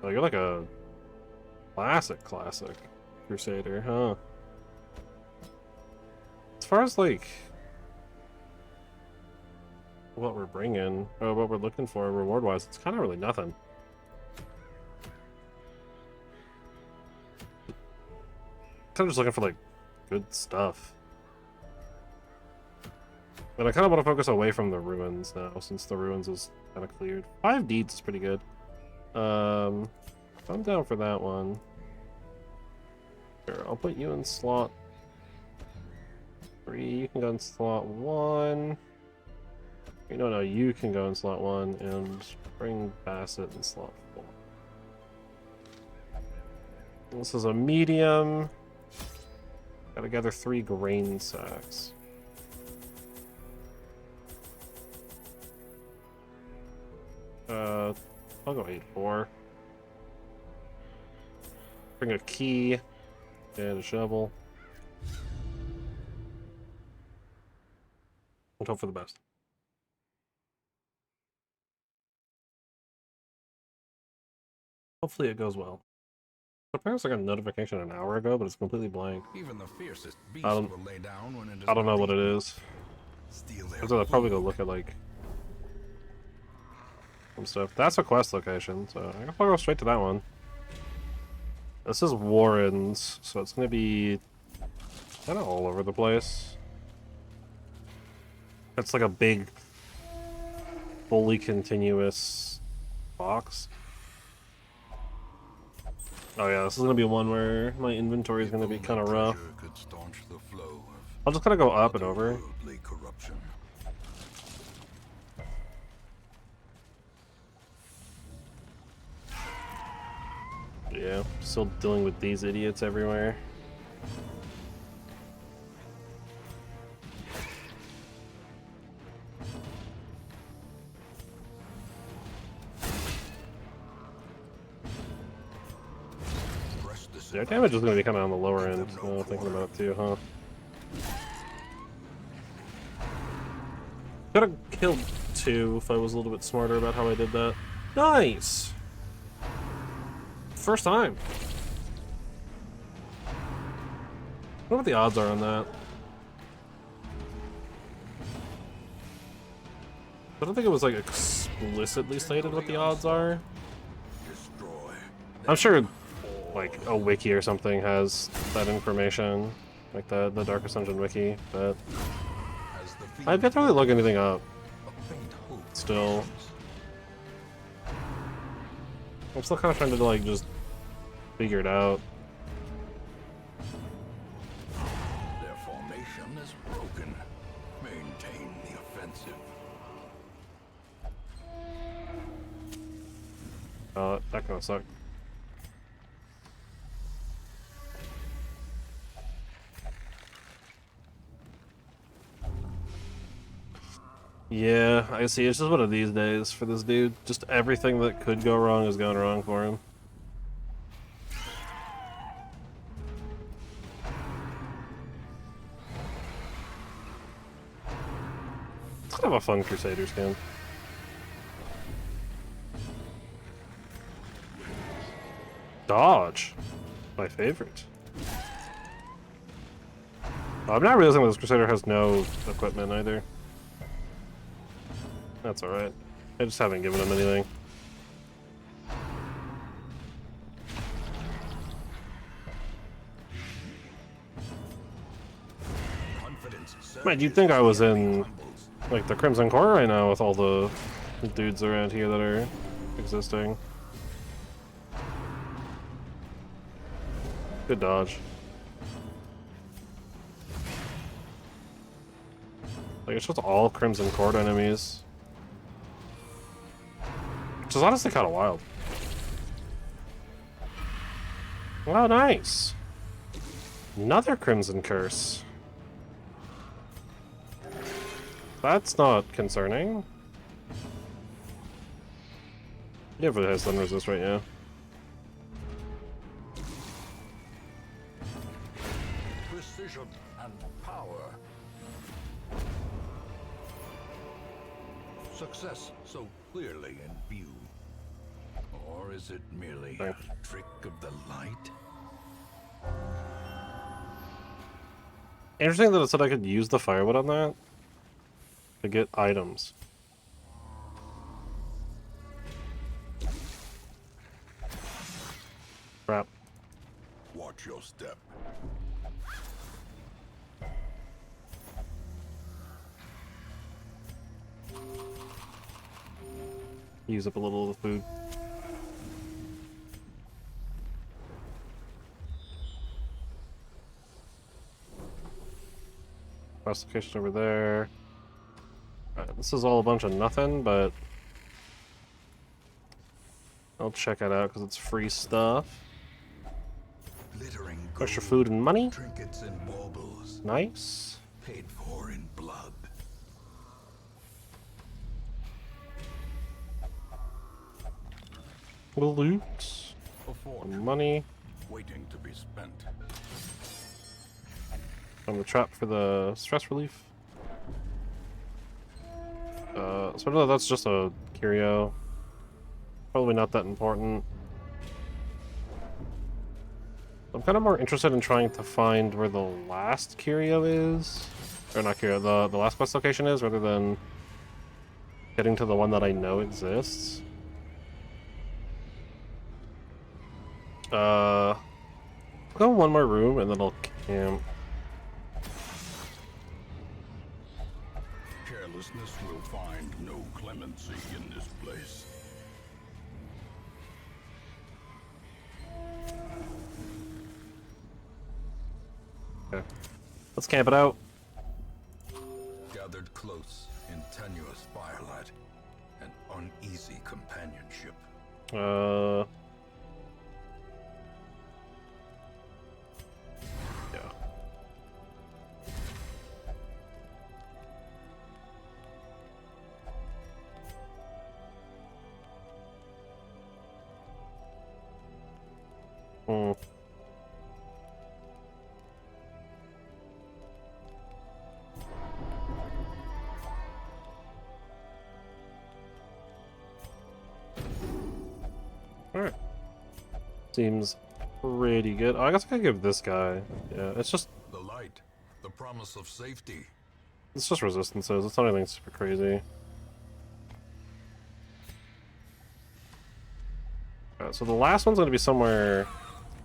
Oh, you're like a classic Crusader, huh? As far as like what we're bringing, or what we're looking for reward-wise, it's kind of really nothing. I'm just looking for like good stuff. And I kind of want to focus away from the ruins now, since the ruins is kind of cleared. 5 deeds is pretty good. I'm down for that one. Sure, I'll put you in slot 3. You can go in slot 1. No, you can go in slot 1 and bring Bassett in slot 4. This is a medium. Gotta gather 3 grain sacks. I'll go 8-4. Bring a key and a shovel. And hope for the best. Hopefully it goes well. Apparently, it's like a notification an hour ago, but it's completely blank. Even the fiercest beast I don't, will lay down when it is I don't know not what it eaten. is. Steal their I'll probably go food. look at like some stuff. That's a quest location, so I guess I'll go straight to that one. This is Warren's, so it's gonna be kind of all over the place. It's like a big, fully continuous box. Oh yeah, this is gonna be one where my inventory is gonna be kind of rough. Could staunch the flow I'll just kind of go up of and over. otherworldly corruption. Yeah, still dealing with these idiots everywhere. Their damage is going to be kind of on the lower end, thinking about it too, huh? Could have killed two if I was a little bit smarter about how I did that. Nice! First time. I wonder what the odds are on that. I don't think it was like explicitly stated what the odds are. I'm sure like a wiki or something has that information, like the Darkest Dungeon wiki, but I can't really look anything up. Still, I'm still kind of trying to like just figure it out. Their formation is broken. Maintain the offensive. That kind of sucked. Yeah, I see. It's just one of these days for this dude. Just everything that could go wrong is going wrong for him. It's kind of a fun Crusader skin. Dodge. My favorite. I'm not realizing that this Crusader has no equipment either. That's alright. I just haven't given him anything. Man, you'd think I was in like the Crimson Core right now with all the dudes around here that are existing. Good dodge. Like, it's just all Crimson Court enemies. Which is honestly kind of wild. Oh, nice. Another Crimson Curse. That's not concerning. Yeah, for the high stun resist right now. Precision and power. Success so clearly in view. Or is it merely a trick of the light? Interesting that it said I could use the firewood on that to get items. Crap. Watch your step. Use up a little of the food. Quest location over there. Alright, this is all a bunch of nothing, but I'll check it out because it's free stuff. Glittering Extra gold, food and money. trinkets and baubles, Nice. paid for in blood. Loot. A fortune Money. waiting to be spent. From the trap for the stress relief. So I know that's just a curio. Probably not that important. I'm kind of more interested in trying to find where the last curio is. Or not curio, the last quest location is, rather than getting to the one that I know exists. I'll go in one more room and then I'll camp. Carelessness will find no clemency in this place. Okay. Let's camp it out. Gathered close in tenuous firelight, an uneasy companionship. Yeah. Hmm. Alright. Seems pretty good. I guess I could give this guy. Yeah, it's just The light, the promise of safety. it's just resistances. It's not anything super crazy. Alright, so the last one's gonna be somewhere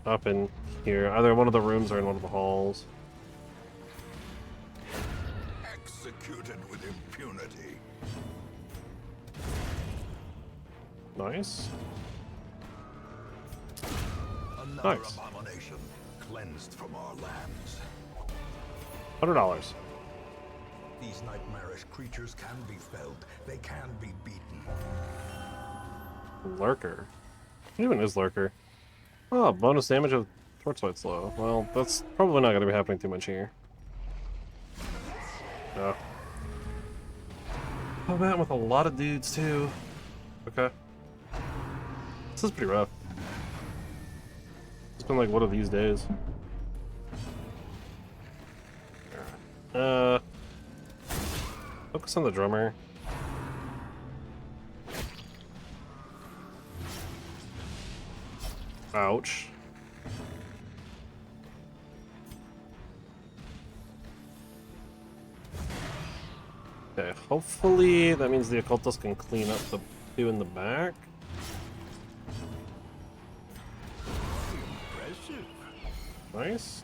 up in here. Either in one of the rooms or in one of the halls. Executed with impunity. Nice. Another Nice. abomination cleansed from our lands. $100. These nightmarish creatures can be felled. They can be beaten. Lurker. What even is Lurker? Oh, bonus damage of Torchlight Slow. Well, that's probably not going to be happening too much here. No. Oh man, with a lot of dudes too. Okay. This is pretty rough. It's been like one of these days. Focus on the drummer. Ouch. Okay, hopefully that means the occultist can clean up the two in the back. Impressive. Nice.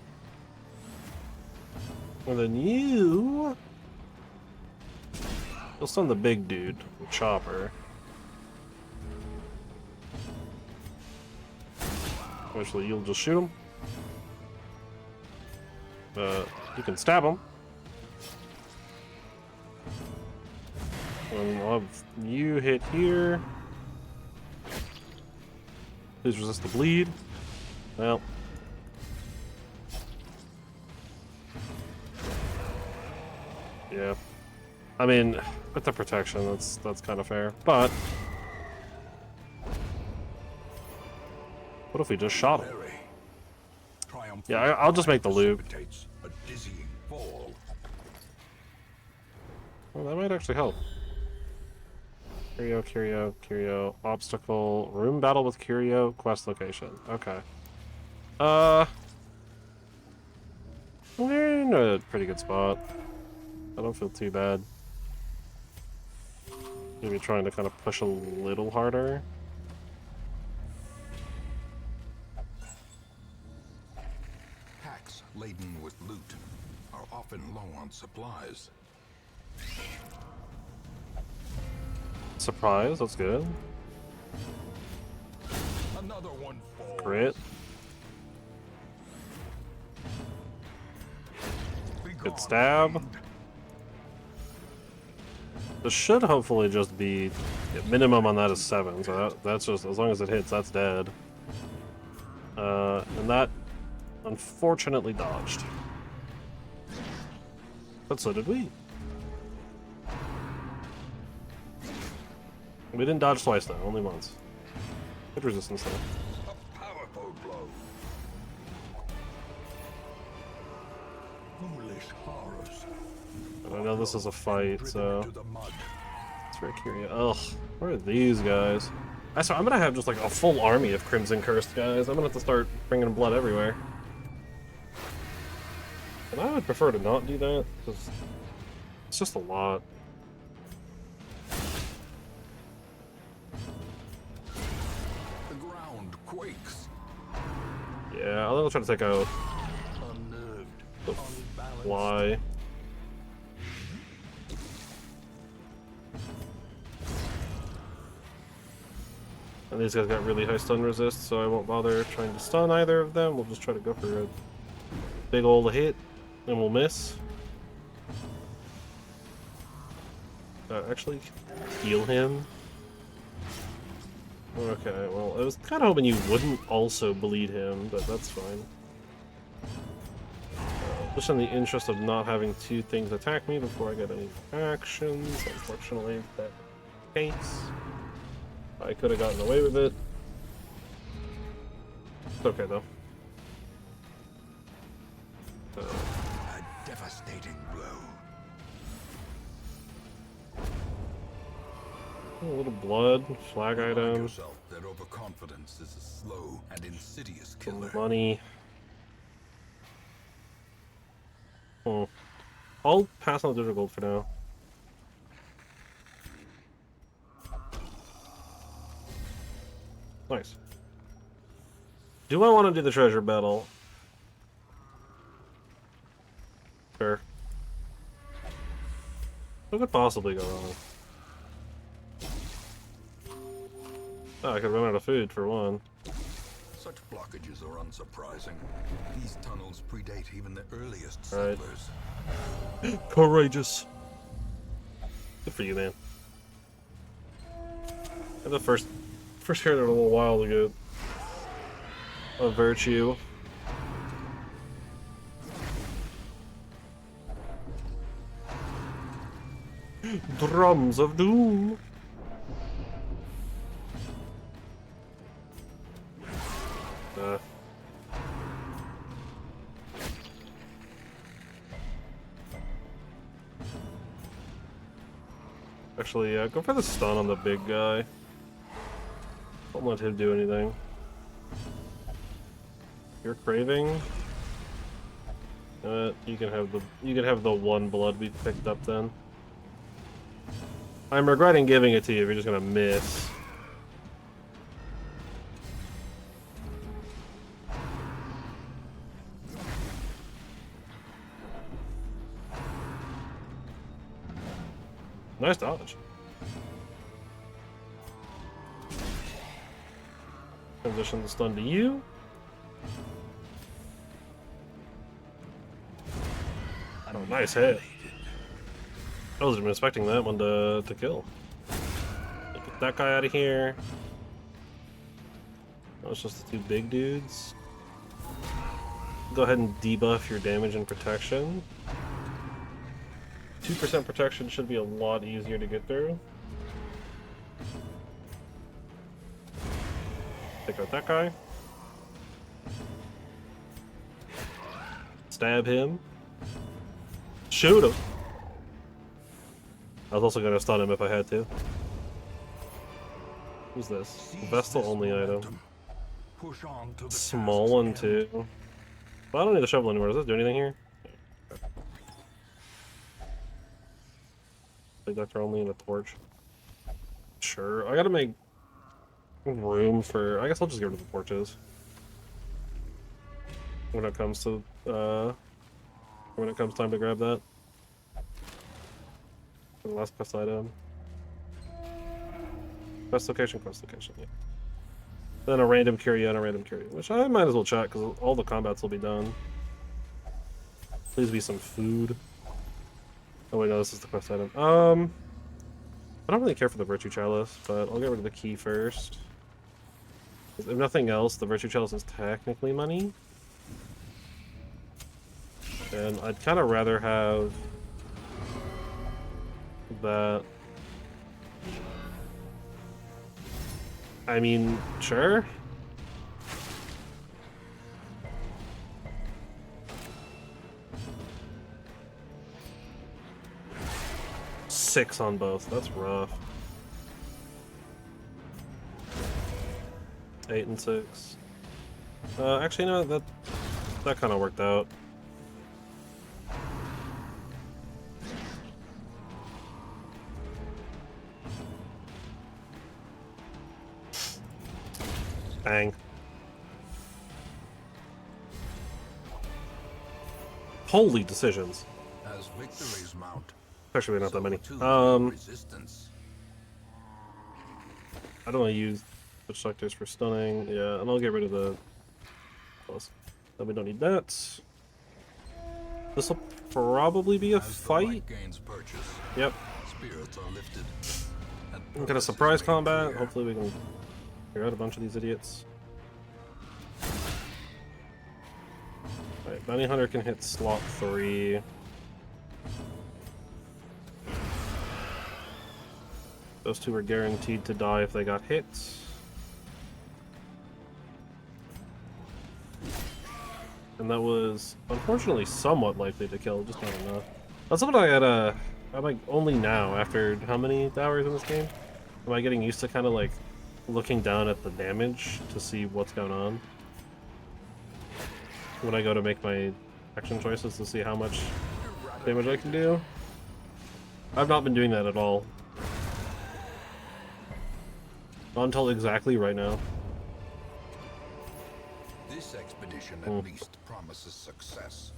And then you'll stun the big dude, the chopper. Actually, you'll just shoot him. You can stab him. And I'll have you hit here. Please resist the bleed. Well. Yeah. I mean, with the protection, that's kind of fair. But what if we just shot him? Yeah, I'll just make the loop. A dizzying fall. Well, that might actually help. Curio, obstacle, room battle with Curio, quest location. Okay. We're in a pretty good spot. I don't feel too bad. Maybe trying to kind of push a little harder. Packs laden with loot are often low on supplies. Surprise, that's good. Another one falls. Crit. Be Good gone, stab. fiend. This should hopefully just be minimum on that is 7, so that's just as long as it hits, that's dead. And that unfortunately dodged. But so did we. We didn't dodge twice though, only once. Good resistance though. A powerful blow. Foolish horrors. And I know this is a fight, Driven so into the mud. it's very curious. Ugh, where are these guys? I'm gonna have just like a full army of Crimson Cursed guys. I'm gonna have to start bringing blood everywhere. And I would prefer to not do that, because it's just a lot. The ground quakes. Yeah, I'll try to take out Unnerved, the unbalanced. fly. And these guys got really high stun resist, so I won't bother trying to stun either of them. We'll just try to go for a big ol' hit, and we'll miss. Actually, heal him. Okay, well, I was kind of hoping you wouldn't also bleed him, but that's fine. Just in the interest of not having two things attack me before I get any actions. Unfortunately, that's the case. I could have gotten away with it. It's okay, though. A devastating blow. A little blood, flag Remind item, yourself that overconfidence is a slow and insidious some killer. money. I'll pass on the digital gold for now. Nice. Do I want to do the treasure battle? Sure. What could possibly go wrong? Oh, I could run out of food, for one. Such blockages are unsurprising. These tunnels predate even the earliest Right. settlers. Courageous. Good for you, man. And the first heard it a little while ago. A virtue. Drums of doom. Actually, yeah, go for the stun on the big guy. Don't let him do anything. You're craving. You can have the one blood we picked up then. I'm regretting giving it to you if you're just gonna miss. Nice dodge. Transition the stun to you. Oh, nice hit. I wasn't even expecting that one to kill. Get that guy out of here. That was just the two big dudes. Go ahead and debuff your damage and protection. 2% protection should be a lot easier to get through. Take out that guy. Stab him. Shoot him! I was also gonna stun him if I had to. Who's this? Vestal only item. Push on to the Small one too. Well, I don't need the shovel anymore. Does this do anything here? Doctor only and a torch. Sure. I gotta make room for. I guess I'll just get rid of the torches when it comes to time to grab that. The last quest item. Quest location, yeah. Then a random curio and a random curio, which I might as well check because all the combats will be done. Please be some food. Oh wait, no, this is the quest item. I don't really care for the Virtue Chalice, but I'll get rid of the key first. If nothing else, the Virtue Chalice is technically money. And I'd kind of rather have that. I mean, sure. Six on both. That's rough. 8 and 6. Actually, no, that kind of worked out. Bang. Holy decisions. As victories mount, Actually, not that many. resistance. I don't want to use switch selectors for stunning. Yeah, and I'll get rid of the plus. Then we don't need that. This will probably be a fight. Yep. Spirits are lifted. Some kind of surprise combat. Hopefully we can clear out a bunch of these idiots. Alright, Bounty Hunter can hit slot 3. Those two were guaranteed to die if they got hit. And that was, unfortunately, somewhat likely to kill, just not enough. That's something I gotta... I'm like, only now, after how many hours in this game? Am I getting used to kind of like looking down at the damage to see what's going on? When I go to make my action choices to see how much damage I can do? I've not been doing that at all. Not until exactly right now. This expedition at least promises success.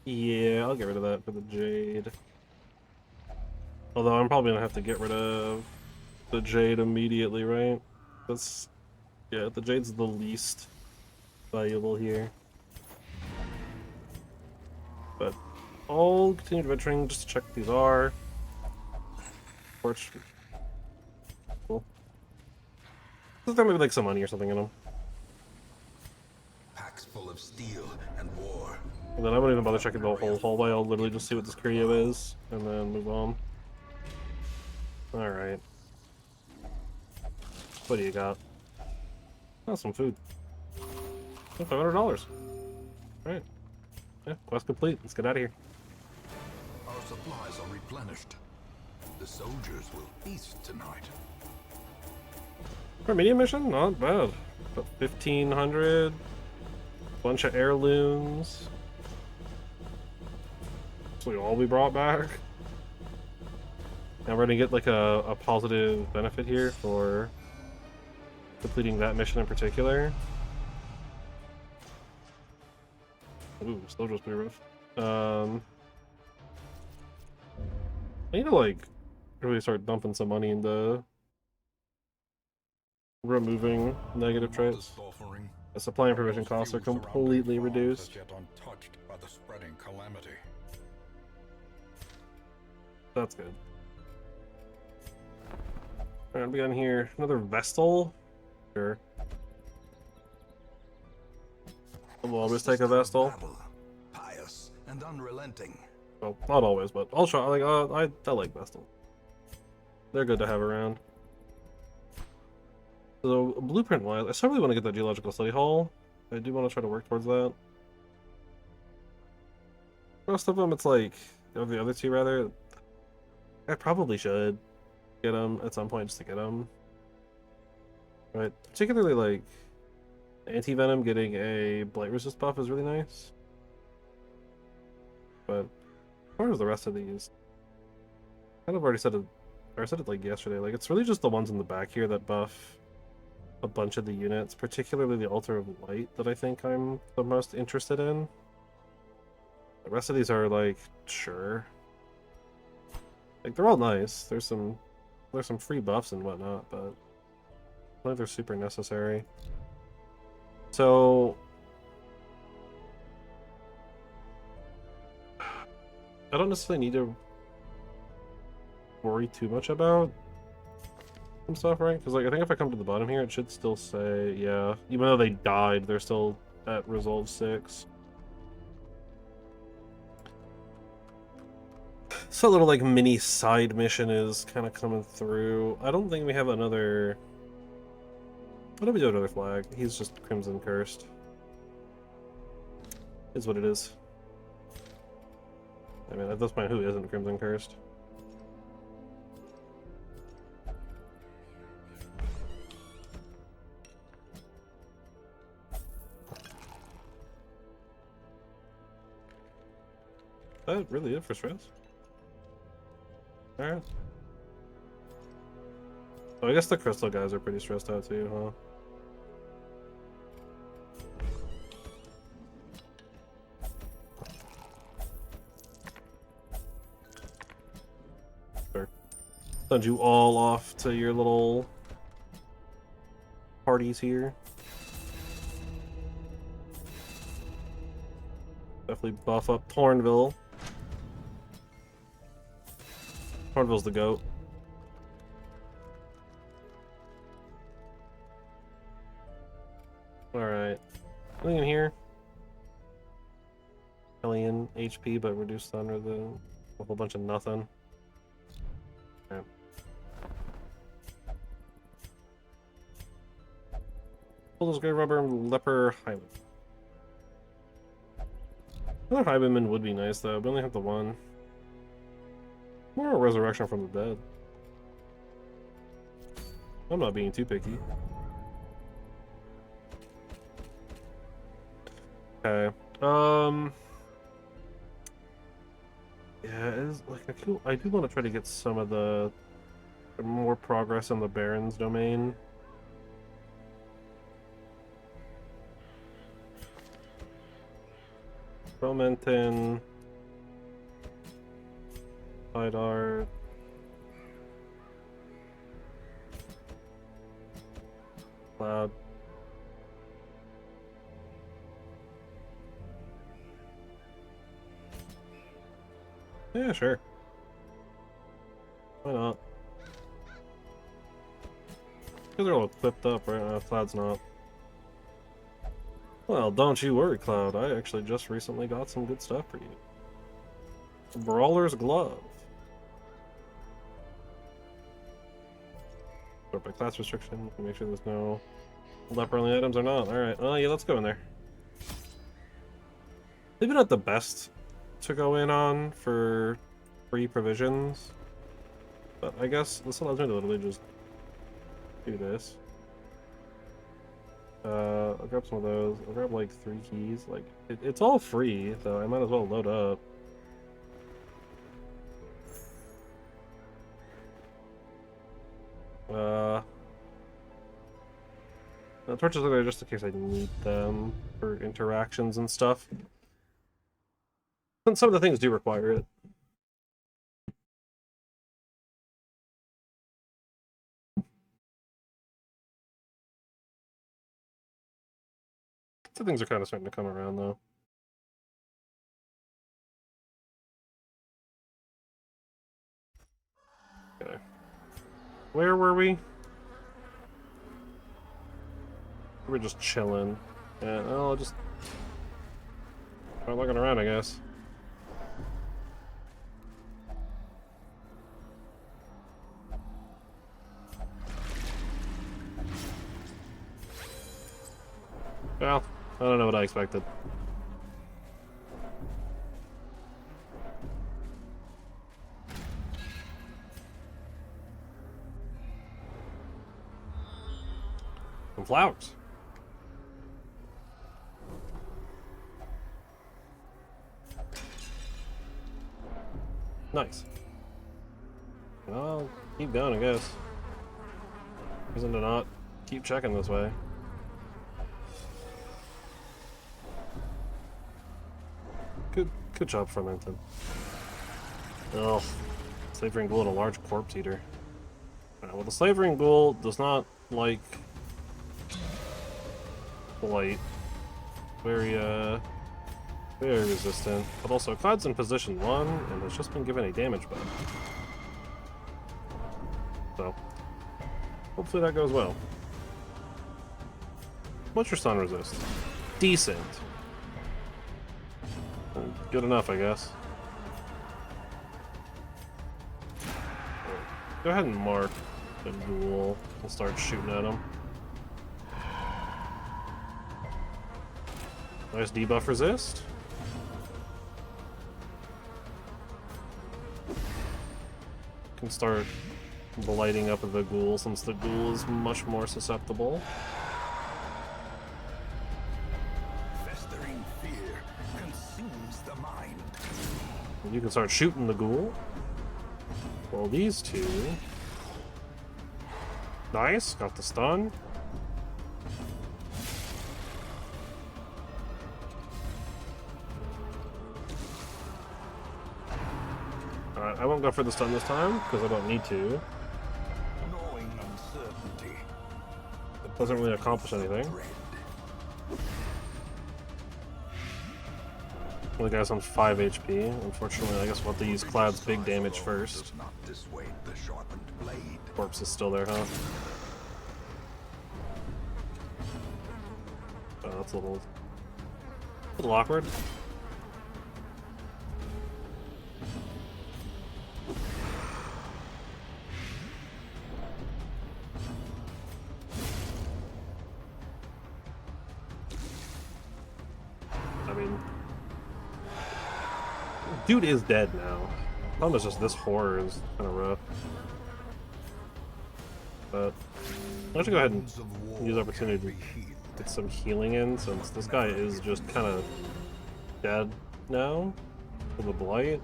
Yeah, I'll get rid of that for the Jade. Although I'm probably gonna have to get rid of the Jade immediately, right? That's... yeah, the Jade's the least valuable here. But I'll continue adventuring just to check what these are. Torch. Cool. There may be like some money or something in them. Packs full of steel and war. And then I won't even bother checking the whole hallway. I'll literally just see what this curio is and then move on. Alright. What do you got? Oh, some food. Oh, $500. Alright. Yeah, quest complete. Let's get out of here. Our supplies are replenished. The soldiers will feast tonight. For a medium mission, not bad. About 1,500. Bunch of heirlooms. So we all be brought back. Now we're gonna get like a positive benefit here for completing that mission in particular. Ooh, soldier's pretty rough. I need to like really start dumping some money into removing negative traits. The supply and provision costs are completely reduced. Yet untouched by the spreading calamity. That's good. Alright, we got in here another Vestal. Sure. We'll always take a Vestal. Pious and unrelenting. Well, not always, but I'll try. Like, I like Vestal. They're good to have around. So, blueprint-wise, I still really want to get that geological study hall. I do want to try to work towards that. Most of them, it's like, or the other two rather, I probably should get them at some point just to get them. Right, particularly like anti-venom getting a blight resist buff is really nice. But as far as the rest of these, I kind of already said it, or I said it like yesterday, like it's really just the ones in the back here that buff a bunch of the units, particularly the Altar of Light that I think I'm the most interested in. The rest of these are like, sure. Like they're all nice. There's some free buffs and whatnot, but I don't think they're super necessary. So I don't necessarily need to worry too much about some stuff, right? Because like I think if I come to the bottom here, it should still say, yeah, even though they died, they're still at Resolve 6. So a little like mini side mission is kind of coming through. I don't think we have another. What do we do with another flag? He's just Crimson Cursed. Is what it is. I mean, at this point, who isn't Crimson Cursed? That really it for stress? Alright. Oh, I guess the crystal guys are pretty stressed out too, huh? Sure. Send you all off to your little parties here. Definitely buff up Tornville. Tornville's the goat. Alright. Nothing in here. Alien HP, but reduced stun rather than a whole bunch of nothing. Okay. Bulldoze Grey Rubber Leper Highwayman. Another Highwayman would be nice though, we only have the one. More a resurrection from the dead. I'm not being too picky. Okay. Yeah, it is like I do want to try to get some of the more progress in the Baron's domain. Romantin, Idar, Cloud. Yeah, sure. Why not? Because they're all equipped up right now. Cloud's not. Well, don't you worry, Cloud. I actually just recently got some good stuff for you. Brawler's Glove. Sort by class restriction. Make sure there's no leper-only items or not. Alright. Oh, yeah, let's go in there. Maybe not the best to go in on for free provisions, but I guess this allows me to literally just do this. I'll grab some of those. I'll grab like 3 keys. Like it's all free, so I might as well load up. The torches are there just in case I need them for interactions and stuff. And some of the things do require it. Some things are kind of starting to come around, though. Okay. Where were we? We're just chilling. Yeah, I'll just start looking around, I guess. Well, I don't know what I expected. Some flowers. Nice. I'll keep going, I guess. Reason to not keep checking this way. Good job, Fermented. Ugh. Slavering Ghoul and a large corpse eater. Well, the Slavering Ghoul does not like blight. Very resistant. But also, Cloud's in position 1 and has just been given a damage buff. So, hopefully that goes well. What's your stun resist? Decent. Good enough, I guess. Go ahead and mark the ghoul. We'll start shooting at him. Nice debuff resist. Can start blighting up the ghoul since the ghoul is much more susceptible. You can start shooting the ghoul. Well, these two. Nice, got the stun. Alright, I won't go for the stun this time, because I don't need to. Knowing uncertainty. Doesn't really accomplish anything. The guy's on 5 HP. Unfortunately, I guess we'll have to use Cloud's big damage first. Corpse is still there, huh? Oh, that's a little awkward. I mean, dude is dead now. Problem is just this horror is kind of rough. But I should go ahead and use the opportunity to get some healing in, since this guy is just kind of dead now with the blight.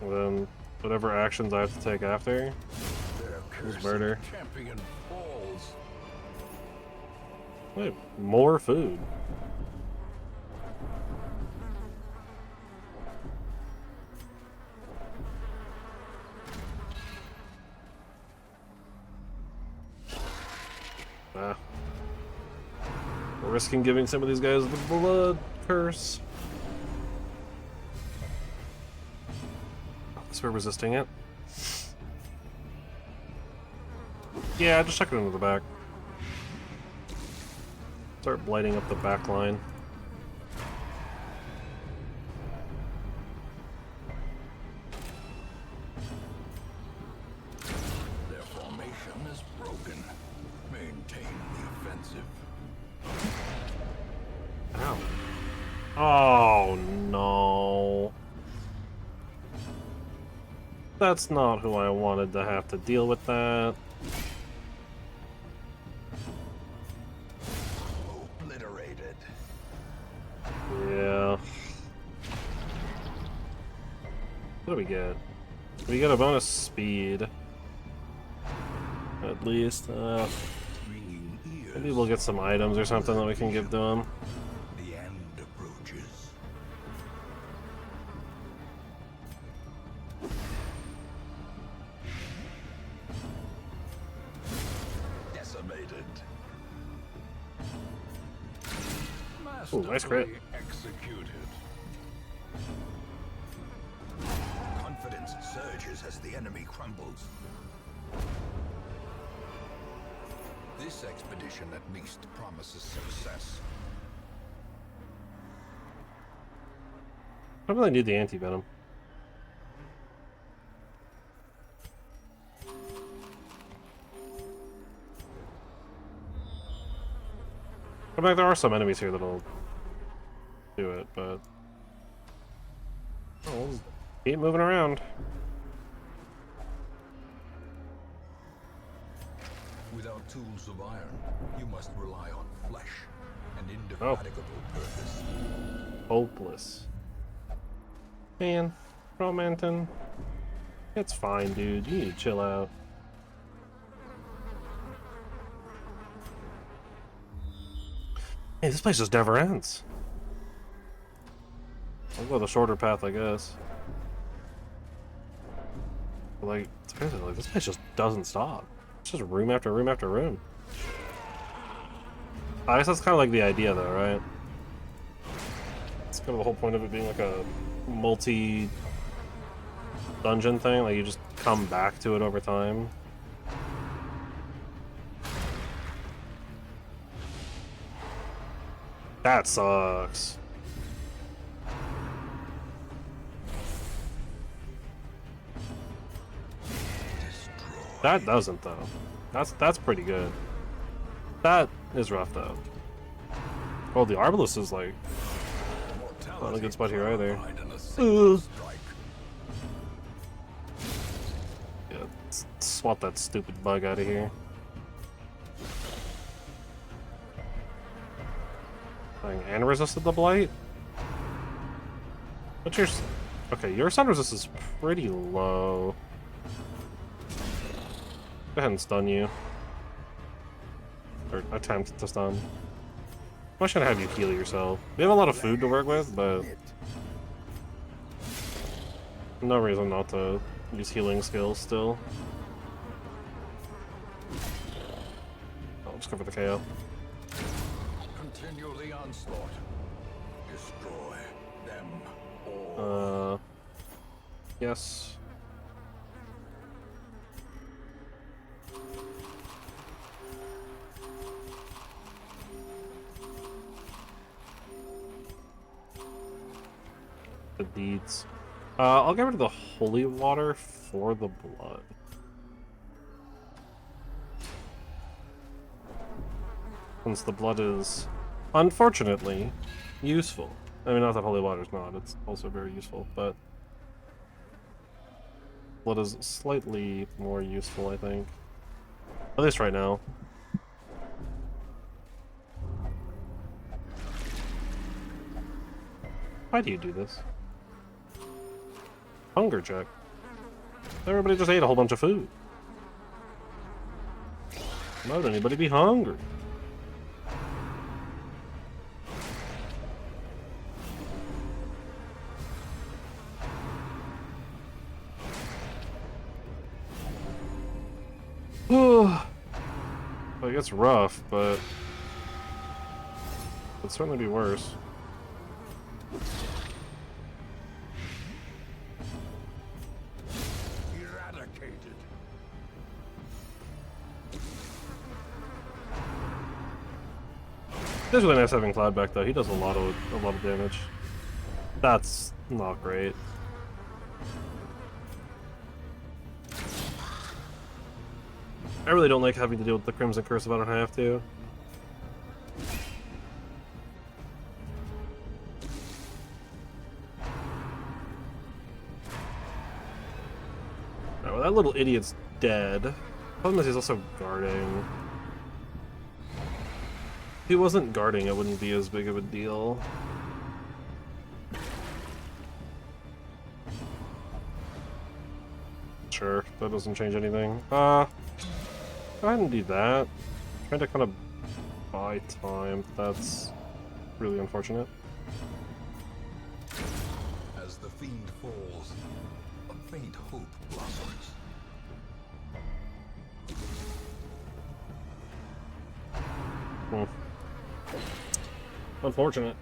And then whatever actions I have to take after is murder. Wait, more food. Ah. We're risking giving some of these guys the blood curse. So we're resisting it. Yeah, just chuck it into the back. Start blighting up the back line. Their formation is broken. Maintain the offensive. Ow. Oh no. That's not who I wanted to have to deal with that. Obliterated. Yeah. What do we get? We get a bonus speed. At least. Maybe we'll get some items or something that we can give to him. The end approaches. Decimated. Ooh, nice crit. Executed. Confidence surges as the enemy crumbles. This expedition at least promises success. I really need the anti-venom. I mean, there are some enemies here that'll do it, but oh, keep moving around. Without tools of iron, you must rely on flesh and indefatigable purpose. Hopeless. Man, Romanton. It's fine, dude. You need to chill out. Hey, this place just never ends. I'll go the shorter path, I guess. But, like, seriously, like, this place just doesn't stop. It's just room after room after room. I guess that's kind of like the idea, though, right? It's kind of the whole point of it being like a multi-dungeon thing. Like, you just come back to it over time. That sucks. That doesn't, though. That's pretty good. That is rough, though. Oh, the Arbalest is like not in a good spot here either. Yeah, swap that stupid bug out of here. thing and resisted the blight. But your okay, your stun resist is pretty low. Go ahead and stun you. Or attempt to stun. I'm just gonna have you heal yourself. We have a lot of food to work with, but no reason not to use healing skills still. I'll just go for the KO. Continue the onslaught. Destroy them all. Yes. The deeds. I'll get rid of the holy water for the blood. Since the blood is, unfortunately, useful. I mean, not that holy water is not, it's also very useful, but blood is slightly more useful, I think. At least right now. Why do you do this? Hunger check. Everybody just ate a whole bunch of food. Why would anybody be hungry? Well, it gets rough, but it'd certainly be worse. Eradicated. It's really nice having Cloud back though. He does a lot of damage. That's not great. I really don't like having to deal with the Crimson Curse if I don't have to. Alright, well, that little idiot's dead. Problem is he's also guarding. If he wasn't guarding, it wouldn't be as big of a deal. Sure, that doesn't change anything. Go ahead and do that. Trying to kind of buy time. That's really unfortunate. As the fiend falls, a faint hope blossoms. Hmm. Unfortunate.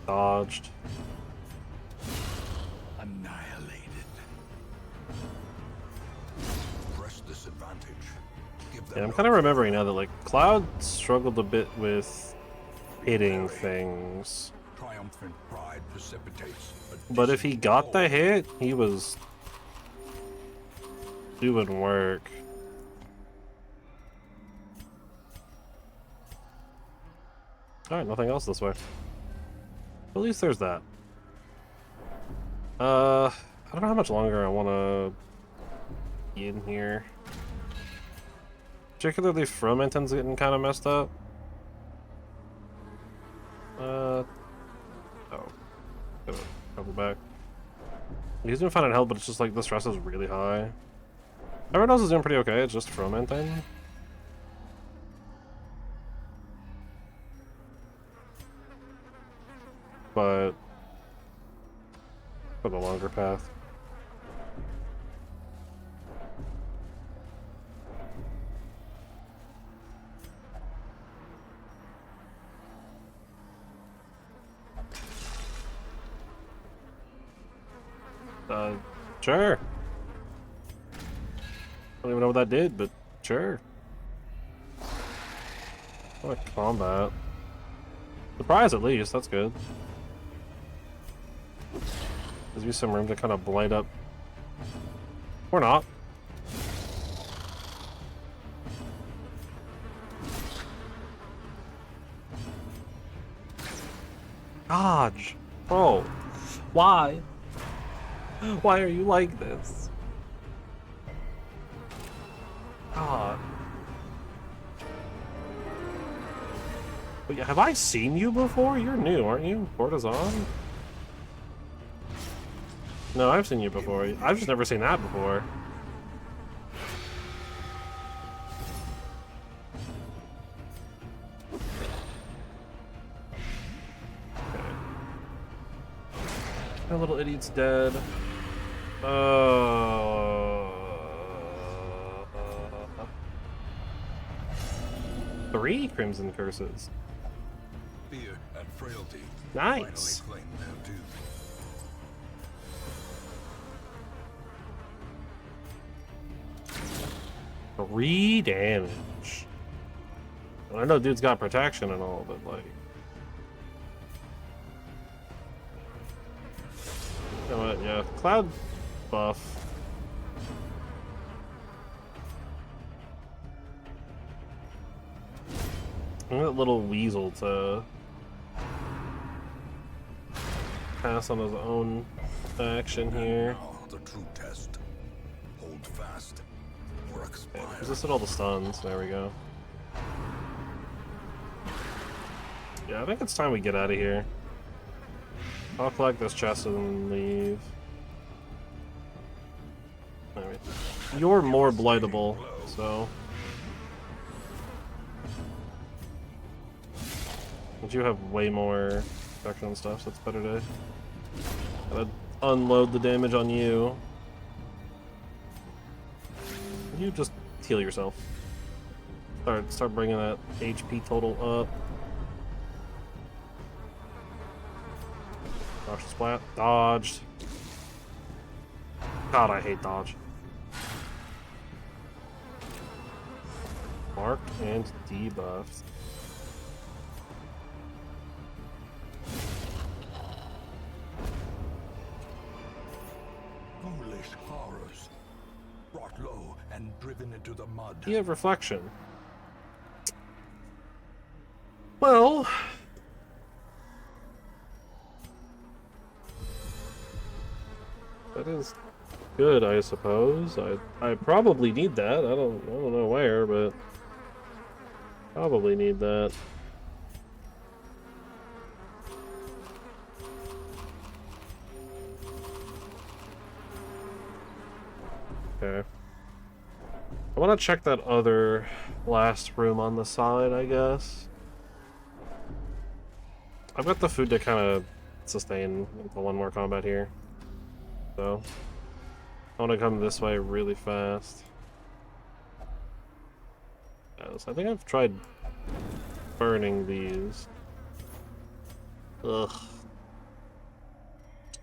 Dodged. Annihilated. Press this advantage. Give them Yeah, I'm kind of remembering now that, like, Cloud struggled a bit with hitting things. triumphant pride precipitates. But if he got the hit, he was doing work. Alright, nothing else this way. At least there's that. I don't know how much longer I want to be in here. Particularly Fromenton's getting kind of messed up. Oh. Gotta cover back. He's been finding help, but it's just like the stress is really high. Everyone else is doing pretty okay, it's just Fromenton. But for the longer path. Sure. I don't even know what that did, but sure. I like combat. Surprise at least, that's good. Gives me some room to kind of blight up. Or not. Dodge. Bro. Why? Why are you like this? God. Wait, have I seen you before? You're new, aren't you? Cortizon? No, I've seen you before. I've just never seen that before. Okay. That little idiot's dead. Three Crimson Curses. Fear and frailty Nice. finally claim their due. 3 damage. And I know dude's got protection and all, but like... You know what, yeah. Cloud buff. I'm that little weasel to pass on his own action here. Now the true test. Hold fast or expire. Resisted all the stuns. There we go. Yeah, I think it's time we get out of here. I'll collect this chest and leave. Alright. You're more blightable, so... But you have way more protection and stuff, so it's better to... Gotta unload the damage on you. You just heal yourself. Start bringing that HP total up. Dodge splat. Dodged. God, I hate dodge. Marked and debuffed. Foolish horrors. Brought low and driven into the mud. You have reflection. Well... That is good, I suppose. I probably need that. I don't know where, but probably need that. Okay. I want to check that other last room on the side, I guess. I've got the food to kind of sustain the one more combat here. So, I want to come this way really fast. Yes, I think I've tried burning these. Ugh.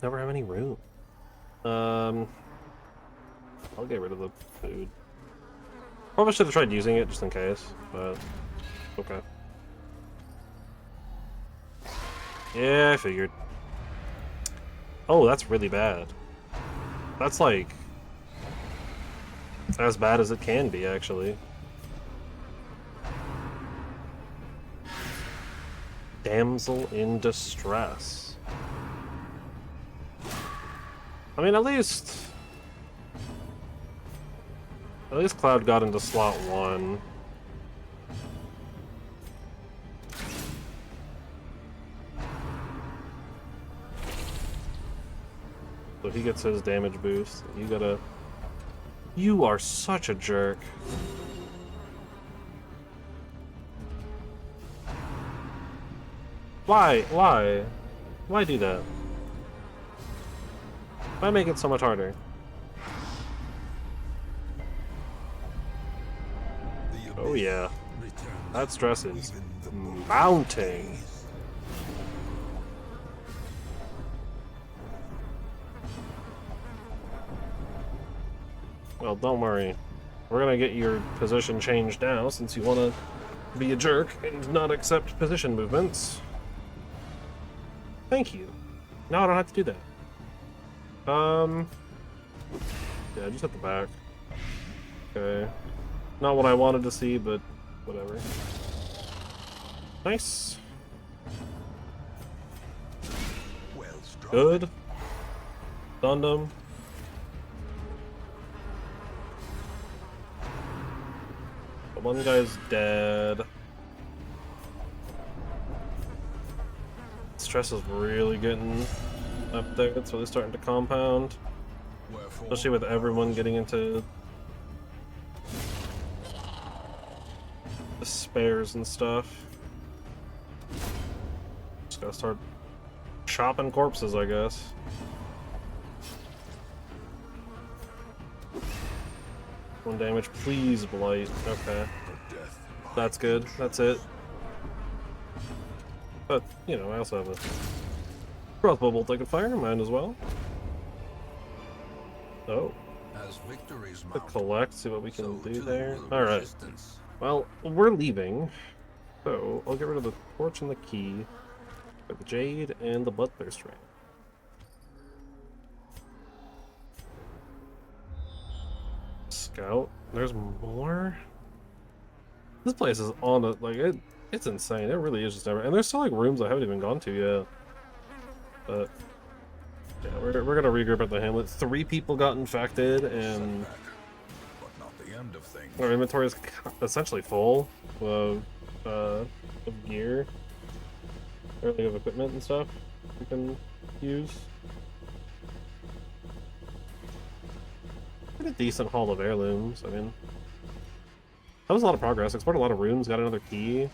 Never have any room. I'll get rid of the food. Probably should have tried using it just in case, but okay. Yeah, I figured. Oh, that's really bad. That's like as bad as it can be, actually. Damsel in distress. I mean, at least Cloud got into slot 1. So he gets his damage boost. You are such a jerk. Why? Why? Why do that? Why make it so much harder? Oh yeah. That stress is mounting. Well, don't worry. We're gonna get your position changed now, since you wanna be a jerk and not accept position movements. Thank you. Now I don't have to do that. Yeah, just at the back. Okay. Not what I wanted to see, but whatever. Nice. Good. Stunned him. The one guy's dead. Stress is really getting up there. It's really starting to compound. Especially with everyone getting into the spares and stuff. Just gotta start chopping corpses, I guess. One damage, please, Blight. Okay. That's good. That's it. But, you know, I also have a crossbow bolt I could fire. Mine as well. Oh. Quick collect, see what we can do there. Alright. Well, we're leaving. So, I'll get rid of the torch and the key. Got the jade and the bloodthirst ring. Scout. There's more? This place is on a, like, it's insane. It really is just never. And there's still, like, rooms I haven't even gone to yet. But, yeah, we're gonna regroup at the hamlet. 3 people got infected, and our inventory is essentially full of gear, or like of equipment and stuff we can use. Pretty decent haul of heirlooms. I mean, that was a lot of progress. Explored a lot of rooms, got another key.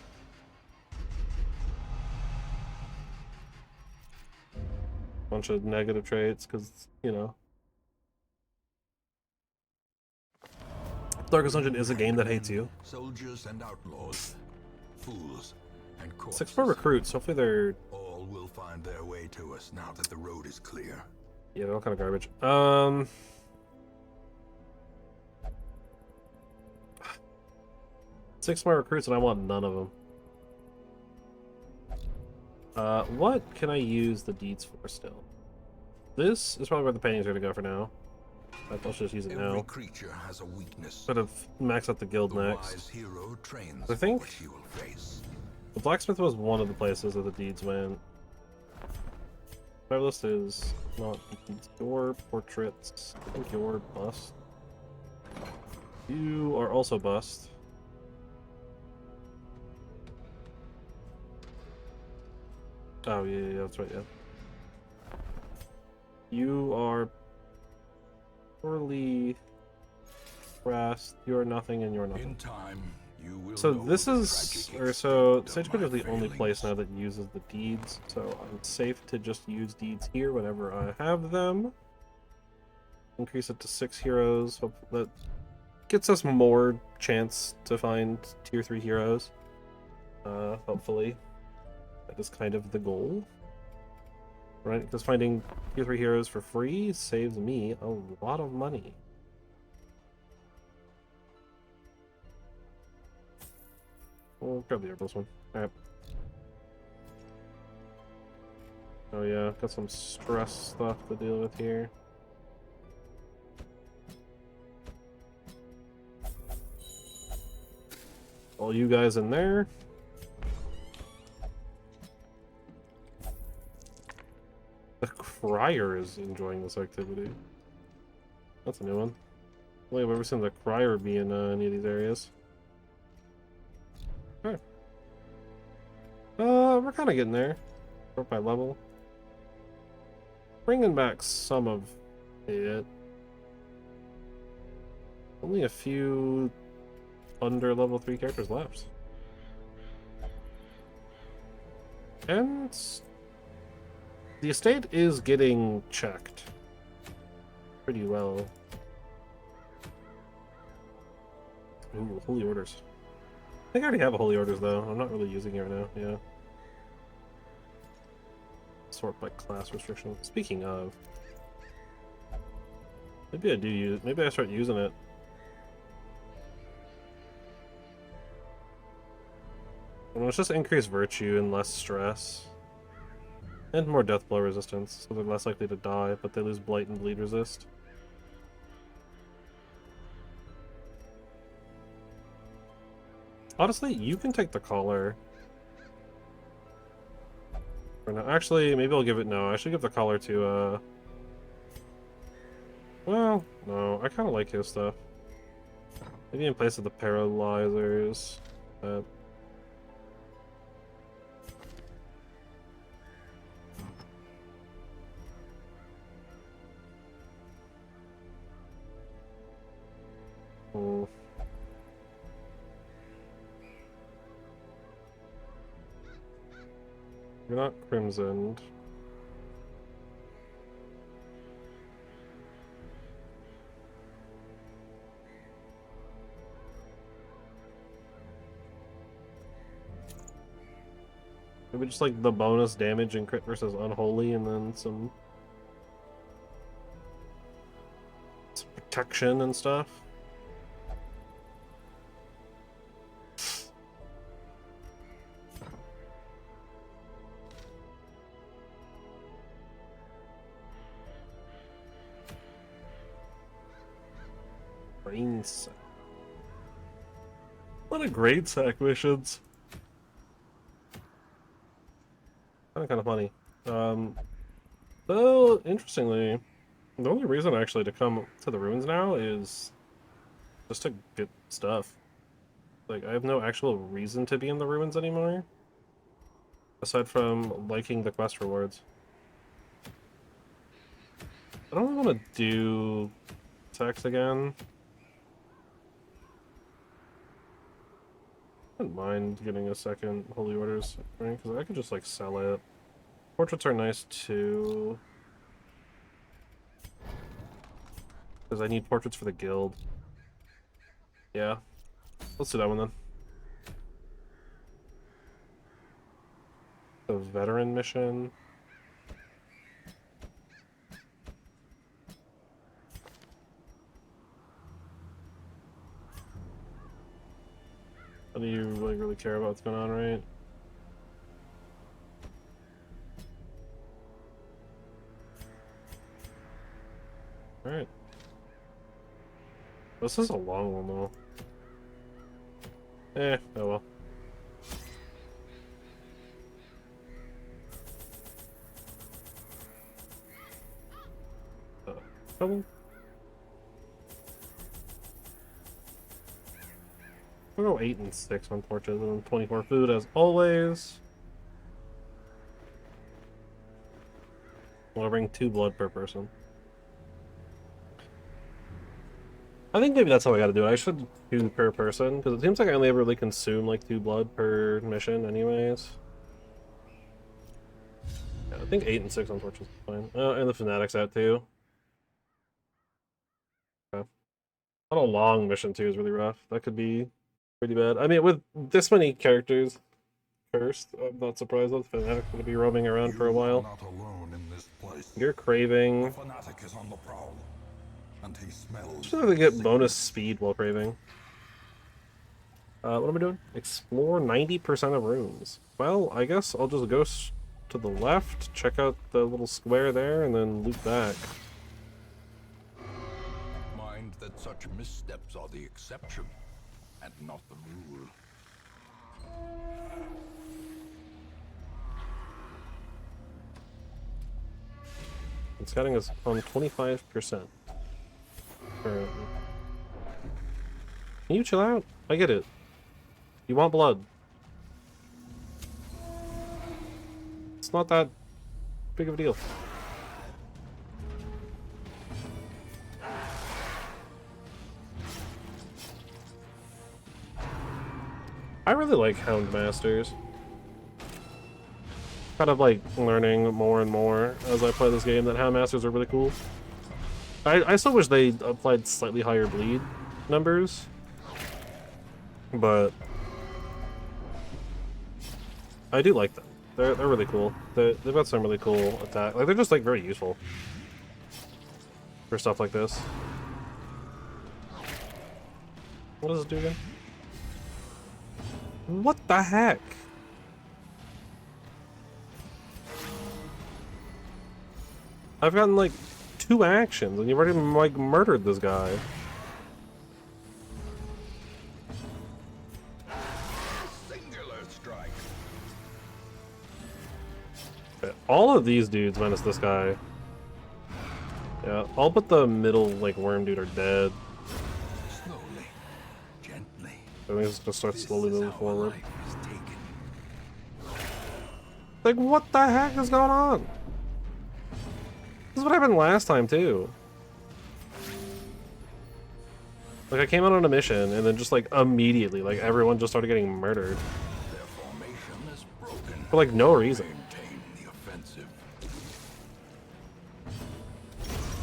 Bunch of negative traits, because, you know. Darkest Dungeon is a game that hates you. Soldiers and outlaws, fools and corpses. 6 more recruits. Hopefully they're... All will find their way to us now that the road is clear. Yeah, they're all kind of garbage. 6 more recruits and I want none of them. What can I use the deeds for still? This is probably where the paintings are going to go for now. Let's just use it now. Every creature has a weakness. Sort of max out the guild next. Wise hero trains I think what he will face. the blacksmith was one of the places that the deeds went. My list is not deeds. Your portraits. I think you're bust. You are also bust. Oh yeah, that's right. Yeah. You are poorly pressed. You're nothing, and you're nothing. In time, you will So know this the is, tragic or so extent of Sagebrush is my the only place now failings. that uses the deeds. So I'm safe to just use deeds here whenever I have them. Increase it to 6 heroes. Hope that gets us more chance to find tier 3 heroes. Hopefully. That is kind of the goal. Right? Because finding tier 3 heroes for free saves me a lot of money. We'll grab the herbalist one. Alright. Oh yeah, got some stress stuff to deal with here. All you guys in there. The Crier is enjoying this activity. That's a new one. Wait, I've ever seen the Crier be in any of these areas. Okay. We're kind of getting there. We're up by level. Bringing back some of it. Only a few under level 3 characters left. And the estate is getting checked pretty well. Ooh, holy orders. I think I already have a holy orders though. I'm not really using it right now. Yeah. Sort by class restriction. Speaking of, maybe I do use. Maybe I start using it. Well, it's just increased virtue and less stress. And more death blow resistance, so they're less likely to die, but they lose blight and bleed resist. Honestly, you can take the collar. Or no, actually, maybe I'll give it. No, I should give the collar to. Well, no, I kind of like his stuff. Maybe in place of the paralyzers. Hmm. You're not crimsoned. Maybe just like the bonus damage and crit versus unholy, and then some protection and stuff. Brain sack. A lot of great sack missions. Kind of funny. Though interestingly, the only reason actually to come to the ruins now is just to get stuff. Like, I have no actual reason to be in the ruins anymore, aside from liking the quest rewards. I don't really want to do sex again. I wouldn't mind getting a second Holy Orders, right? Because I could just, like, sell it. Portraits are nice, too. Because I need portraits for the guild. Yeah. Let's do that one, then. The veteran mission. None of you really care about what's going on, right? Alright. This is a long one, though. Oh well. Trouble? We'll go 8 and 6 on torches, and then 24 food as always. We'll bring 2 blood per person. I think maybe that's how I gotta do it. I should 2 per person, because it seems like I only ever really consume like 2 blood per mission anyways. Yeah, I think 8 and 6 on torches is fine. Oh, and the Fanatic's out too. Okay. Not a long mission too is really rough. That could be pretty bad. I mean, with this many characters cursed, I'm not surprised that the Fanatic's gonna be roaming around for a while. Not alone in this place. You're craving. The Fanatic is on the prowl. And he smells. Just so they get bonus speed while craving. What am I doing? Explore 90% of rooms. Well, I guess I'll just go to the left, check out the little square there, and then loop back. Mind that such missteps are the exception, and not the rule. And scouting is on 25%. Currently. Can you chill out? I get it. You want blood. It's not that big of a deal. I really like Hound Masters. Kind of like learning more and more as I play this game that Hound Masters are really cool. I still wish they applied slightly higher bleed numbers, but I do like them. They're really cool. They've got some really cool attack. Like, they're just like very useful for stuff like this. What does it do again? What the heck? I've gotten like 2 actions, and you've already like murdered this guy. Singular strike. Okay, all of these dudes minus this guy. Yeah, all but the middle like worm dude are dead. Slowly. I think it's gonna start slowly moving forward. Life is taken. Like, what the heck is going on? This is what happened last time, too. Like, I came out on a mission, and then just, like, immediately, like, everyone just started getting murdered. Their formation is broken. For, like, no reason. Maintain the offensive.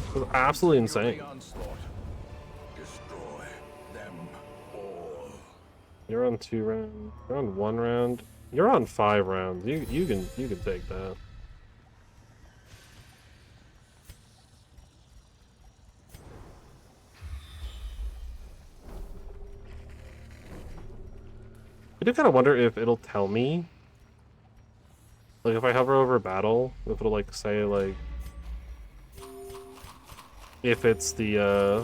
It was absolutely Fury insane. onslaught. Destroy them all. You're on 2 rounds. You're on 1 round. You're on 5 rounds. You can take that. I do kind of wonder if it'll tell me, like, if I hover over battle, if it'll like say like if it's the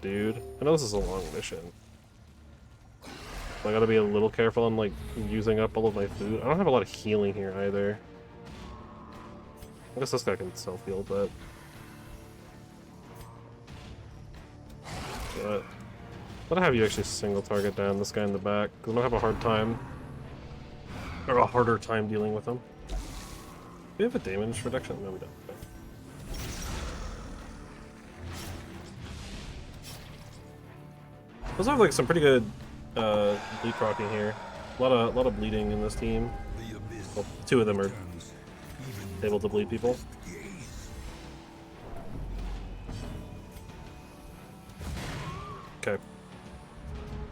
dude. I know this is a long mission. I gotta be a little careful. I'm like using up all of my food. I don't have a lot of healing here either. I guess this guy can self-heal, but I'm gonna have you actually single target down this guy in the back, because I'm gonna have a hard time, or a harder time dealing with him. Do we have a damage reduction? No, we don't. Okay. Those have like some pretty good bleed proccing here. A lot of bleeding in this team. Well, 2 of them are able to bleed people. Okay.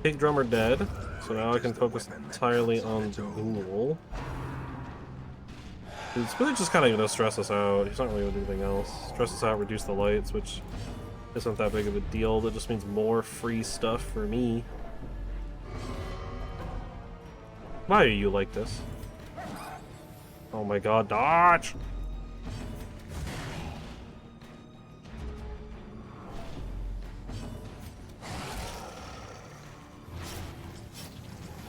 Pig drummer dead, so now I can focus entirely on the ghoul. It's really just kind of gonna stress us out. He's not really gonna do anything else. Stress us out, reduce the lights, which isn't that big of a deal. That just means more free stuff for me. Why are you like this? Oh my god, dodge!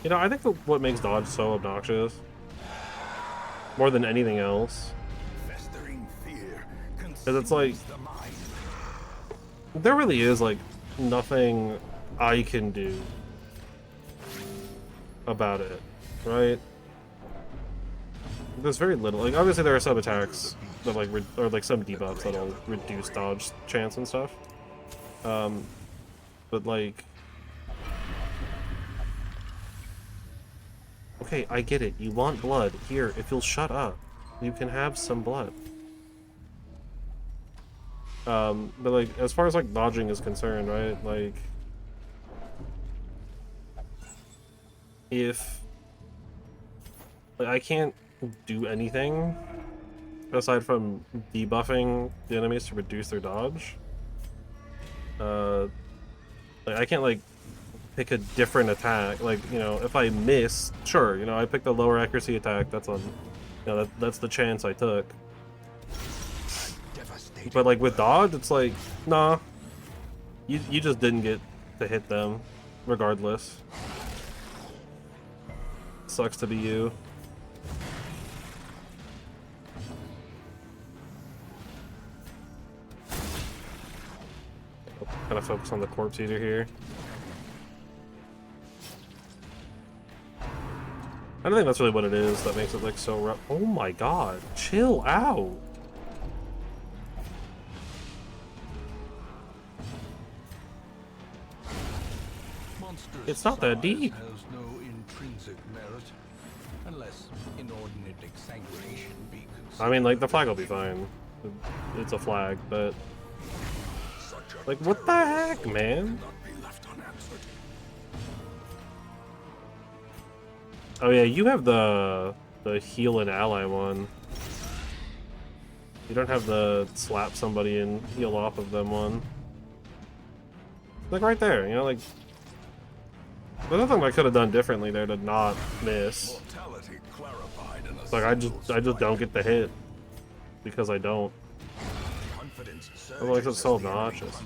You know, I think what makes dodge so obnoxious, more than anything else, is it's like, there really is like nothing I can do about it, right? There's very little. Like, obviously there are some attacks that like or like some debuffs that'll reduce dodge chance and stuff, but like, okay, I get it. You want blood. Here, if you'll shut up, you can have some blood. But like, as far as like dodging is concerned, right? Like, if like, I can't do anything aside from debuffing the enemies to reduce their dodge. Like, I can't like pick a different attack. Like, you know, if I miss, sure, you know, I picked the lower accuracy attack. That's on, you know, that's the chance I took. But like with dodge, it's like, nah, you just didn't get to hit them, regardless. Sucks to be you. Gotta focus on the corpse eater here. I don't think that's really what it is that makes it like so rough. Oh my god, chill out. It's not that deep. Has no intrinsic merit, unless inordinate exsanguination be I mean, like, the flag will be fine. It's a flag, but like, what the heck, man? Oh yeah, you have the heal an ally one. You don't have the slap somebody and heal off of them one. Like right there, you know, like, there's nothing I could have done differently there to not miss. It's like I just don't get the hit because I don't. Otherwise, it's so obnoxious.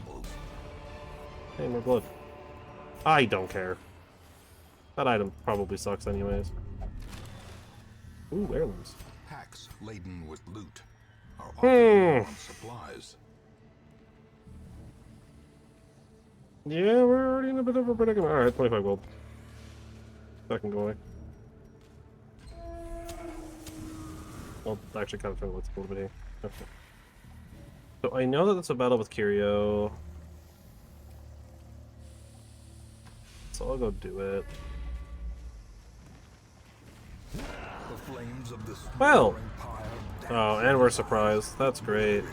Hey, more blood. I don't care. That item probably sucks anyways. Ooh, heirlooms. Packs laden with loot are often low on supplies. Yeah, we're already in a bit of a predicament. Alright, 25 gold. Second go away. I'll actually kind of turn the lights a little bit here. Okay. So I know that it's a battle with Kirio. So I'll go do it. The flames of this Well! empire Oh, and we're surprised. That's great.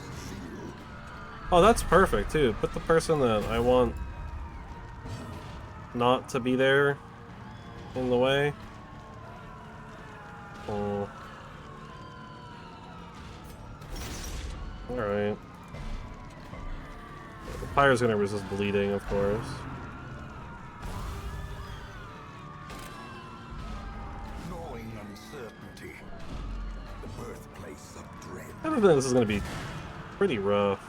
Oh, that's perfect, too. Put the person that I want not to be there in the way. Oh. Alright. The Pyre's gonna resist bleeding, of course. gnawing uncertainty, the birthplace of dread. I have a feeling this is gonna be pretty rough.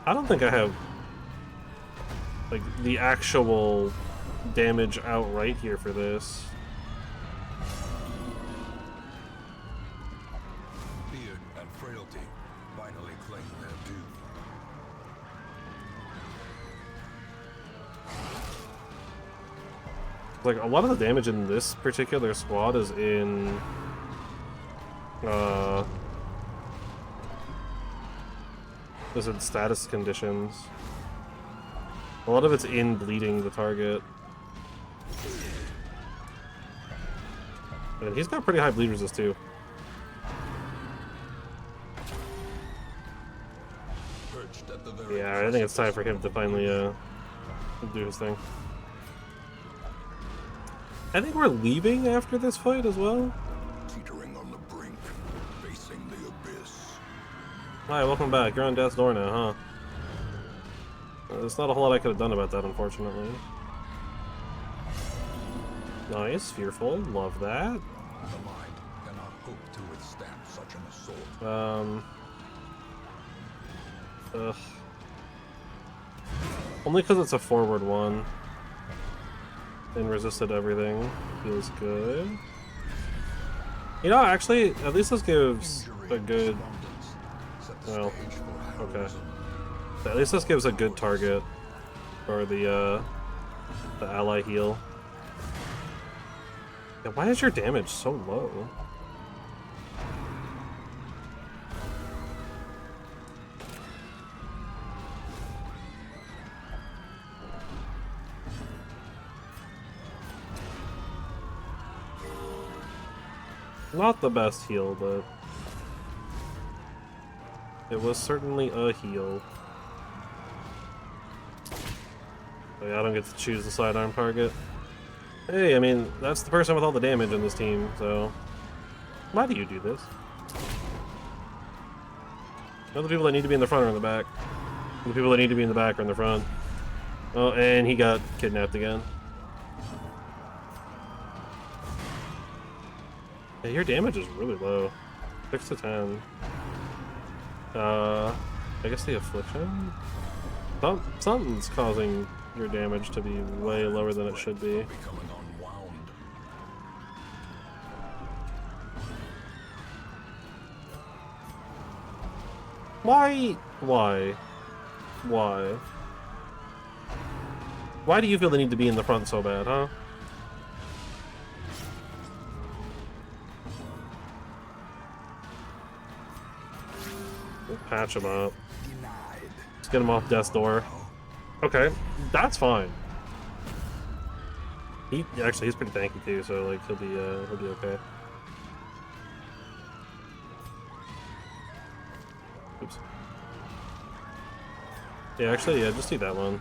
I don't think I have like the actual damage outright here for this. Fear and frailty finally claim their due. Like a lot of the damage in this particular squad is in status conditions. A lot of it's in bleeding the target. And he's got pretty high bleed resist too. Perched at the very Yeah, I think it's time for him to finally do his thing. I think we're leaving after this fight as well. teetering on the brink, facing the abyss. Hi, welcome back. You're on death's door now, huh? There's not a whole lot I could have done about that, unfortunately. Nice, fearful, love that. The mind cannot hope to withstand such an assault. Ugh. Only because it's a forward one. And resisted everything. Feels good. You know, actually, at least this gives a good... Well, okay. At least this gives a good target for the ally heal. Yeah, why is your damage so low? Not the best heal, but it was certainly a heal. Oh, yeah, I don't get to choose the sidearm target. Hey, I mean, that's the person with all the damage in this team, so... Why do you do this? Know the people that need to be in the front or in the back. The people that need to be in the back are in the front. Oh, and he got kidnapped again. Yeah, your damage is really low. 6 to 10. I guess the affliction? Something's causing your damage to be way lower than it should be. Becoming unwound. Why? Why? Why? Why do you feel the need to be in the front so bad, huh? We'll patch him up. Denied. Let's get him off death's door. Okay, that's fine. Actually, he's pretty tanky too, so like he'll be okay. Oops. Yeah, actually, yeah, just do that one.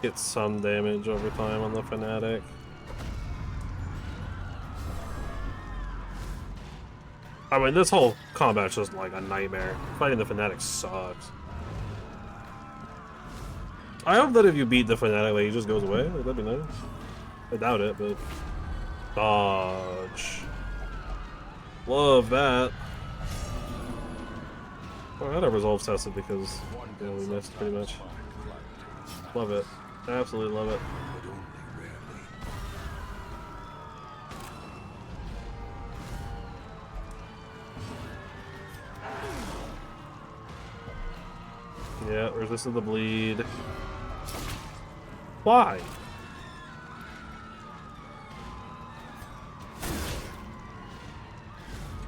Get some damage over time on the fanatic. I mean, this whole combat's just like a nightmare. Fighting the fanatic sucks. I hope that if you beat the fanatic, like, he just goes away. Like, that'd be nice. I doubt it, but... Dodge. Love that. Oh, I had a resolve tested because we missed pretty much. Love it. Absolutely love it. But only rarely. Yeah, resisted the bleed. Why?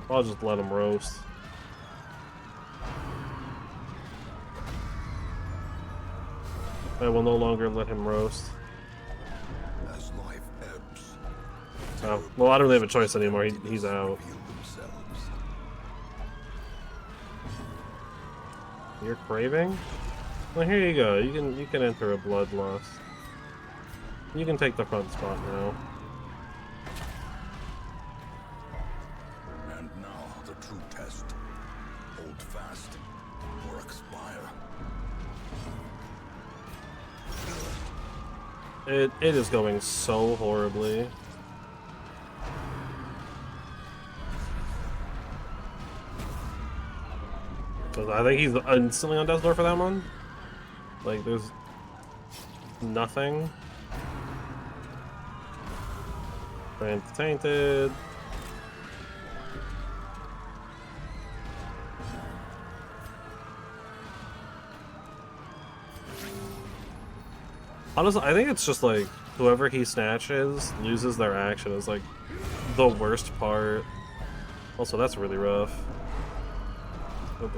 I'll just let him roast. I will no longer let him roast. As life ebbs, Oh, well, I don't really have a choice anymore. He's out. reveal themselves. You're craving? Well, here you go. You can enter a bloodlust. You can take the front spot now. And now the true test. Hold fast or expire. It is going so horribly. Cause I think he's instantly on death's door for that one. Like there's nothing. Brand tainted. Honestly, I think it's just like whoever he snatches loses their action is like the worst part. Also, that's really rough.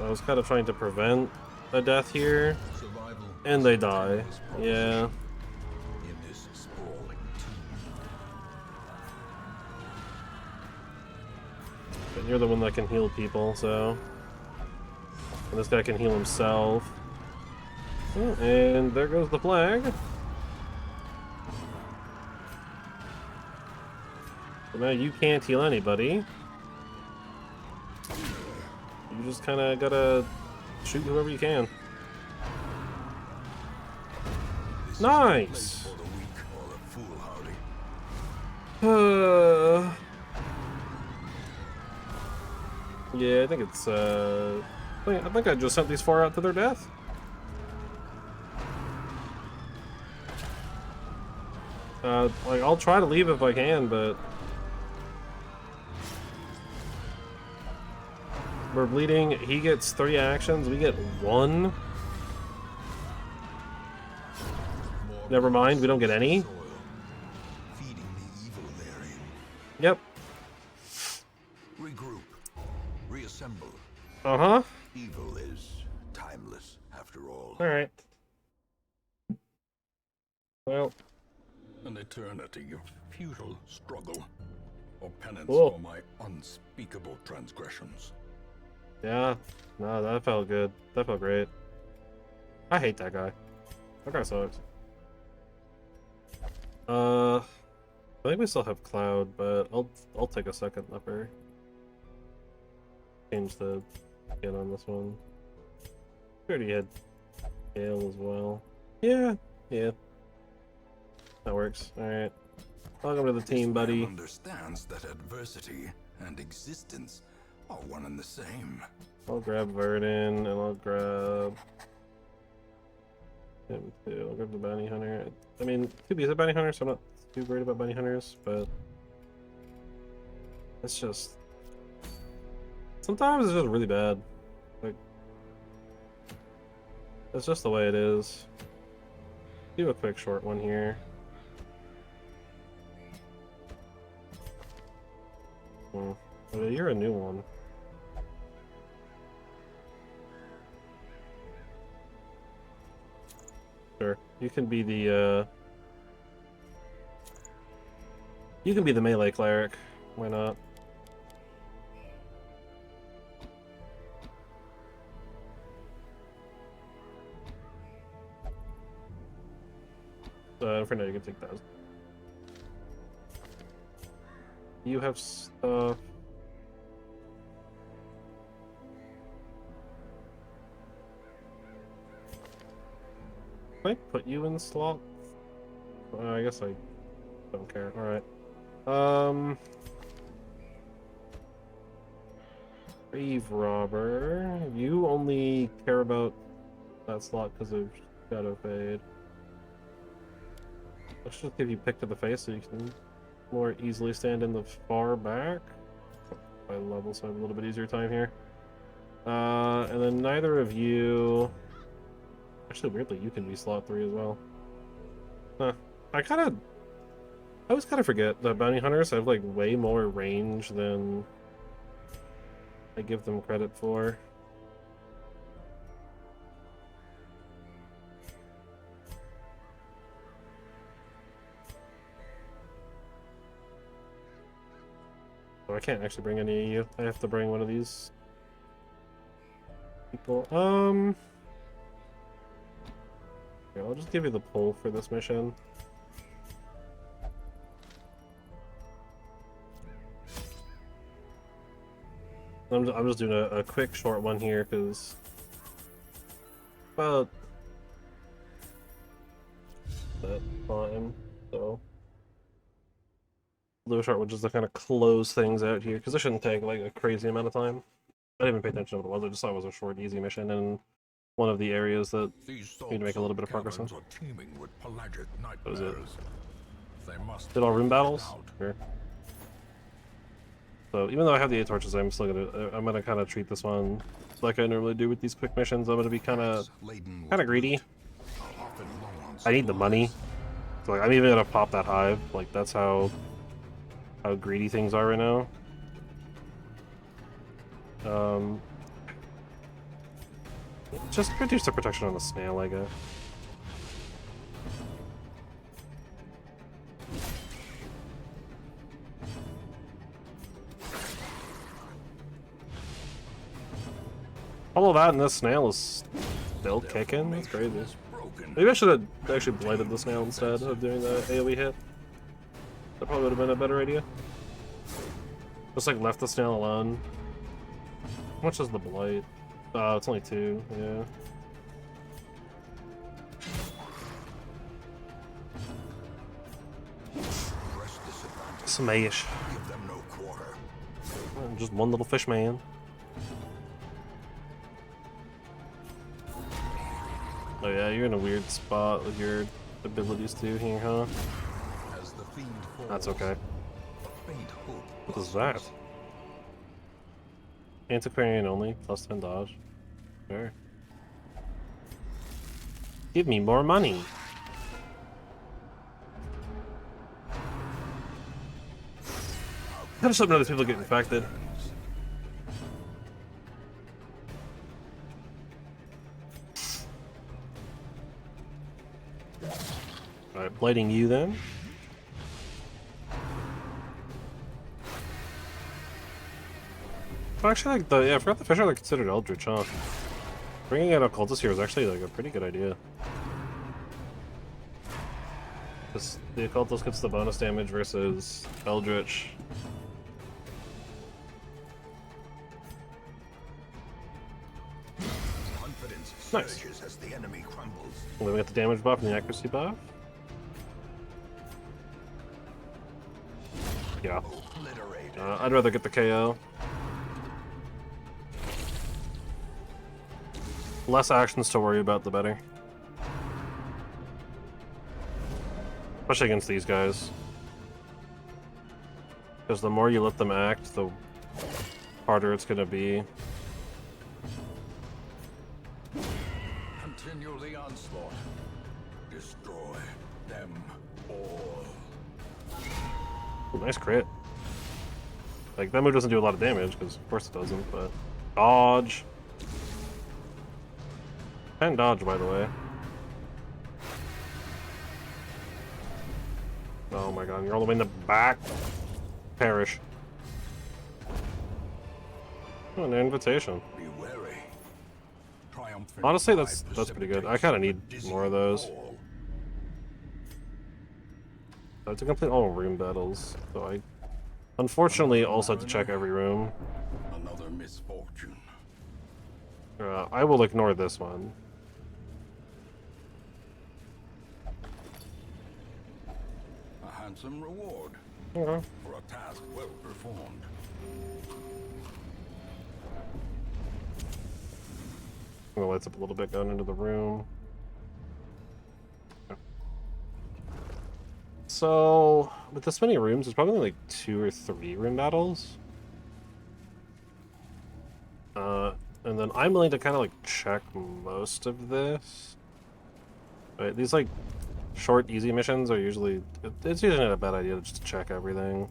I was kind of trying to prevent a death here, Survival and they die. Yeah. in this sprawling But you're the one that can heal people, so. And this guy can heal himself. Oh, and there goes the flag. So now you can't heal anybody. You just kind of gotta shoot whoever you can. Nice! for the weak or the foolhardy. Yeah, I think it's, I think I just sent these four out to their death. Like, I'll try to leave if I can, but... We're bleeding, he gets 3 actions, we get 1. Never mind, we don't get any. Soil, feeding the evil therein. Yep. Regroup. Reassemble. Uh-huh. Evil is timeless, after all. Alright. Well, An eternity of futile struggle, or penance Cool. for my unspeakable transgressions. yeah. No, that felt good. That felt great. I hate that guy. That guy sucks. I think we still have Cloud, but I'll take a second leper. Change the skin on this one. We already had Gale as well. Yeah, yeah. That works. Alright. Welcome to the team, This man buddy. understands that adversity and existence are one and the same. I'll grab Verdin, and I'll grab him too. I'll grab the Bounty Hunter. I mean, 2B is a Bounty Hunter, so I'm not too worried about Bounty Hunters, but it's just... Sometimes it's just really bad. Like, it's just the way it is. Do a quick short one here. Oh, you're a new one. Sure. You can be the you can be the melee cleric. Why not? For now, you can take those. You have stuff. Can I put you in slot? I guess I don't care. Alright. Grave Robber. You only care about that slot because of Shadow Fade. Let's just give you pick to the face so you can more easily stand in the far back. By level, so I have a little bit easier time here. And then neither of you Actually, weirdly, you can be slot 3 as well. Huh. I always kind of forget that bounty hunters have like way more range than I give them credit for. Oh, I can't actually bring any of you. I have to bring one of these people. Here, I'll just give you the pull for this mission. I'm just doing a quick short one here because about that time, so I'll do a short one just to kind of close things out here because it shouldn't take like a crazy amount of time. I didn't even pay attention to what it was. I just thought it was a short, easy mission in one of the areas that we need to make a little bit of progress on. What was it? Did all room battles? Sure. So even though I have the 8 torches, I'm gonna kind of treat this one like I normally do with these quick missions. I'm gonna be kind of greedy. I need the money, so like I'm even gonna pop that hive. Like that's how greedy things are right now. Just reduce the protection on the snail, I guess. All of that and this snail is still kicking? That's crazy. Maybe I should have actually blighted the snail instead of doing the AoE hit. That probably would have been a better idea. Just like left the snail alone. How much is the blight? It's only 2, yeah. Smash. Just one little fish man. Oh yeah, you're in a weird spot with your abilities too here, huh? That's okay. What is that? Antiquarian only, plus 10 dodge. Sure. Give me more money! I just hope none of these people get infected. Alright, blighting you then. Actually, like I forgot the fish are like considered eldritch, huh? Bringing out occultist here is actually like a pretty good idea. Because the occultist gets the bonus damage versus eldritch. Nice. As the enemy crumbles. And then we got the damage buff and the accuracy buff. Yeah. I'd rather get the KO. Less actions to worry about, the better. Especially against these guys. Because the more you let them act, the harder it's gonna be. Continue the onslaught. Destroy them all. Ooh, nice crit. Like, that move doesn't do a lot of damage, because of course it doesn't, but... Dodge! 10 dodge, by the way. Oh my god, you're all the way in the back. Perish. Oh, an invitation. Be wary. Honestly, that's pretty good. I kind of need more of those. I have to complete all room battles, so I unfortunately also have to check every room. Another misfortune. I will ignore this one. A handsome reward Okay. for a task well performed. The lights up a little bit going into the room. Okay. So, with this many rooms, there's probably like 2 or 3 room battles. And then I'm willing to kind of like check most of this. Right, these like short, easy missions are usually it's usually not a bad idea to just check everything.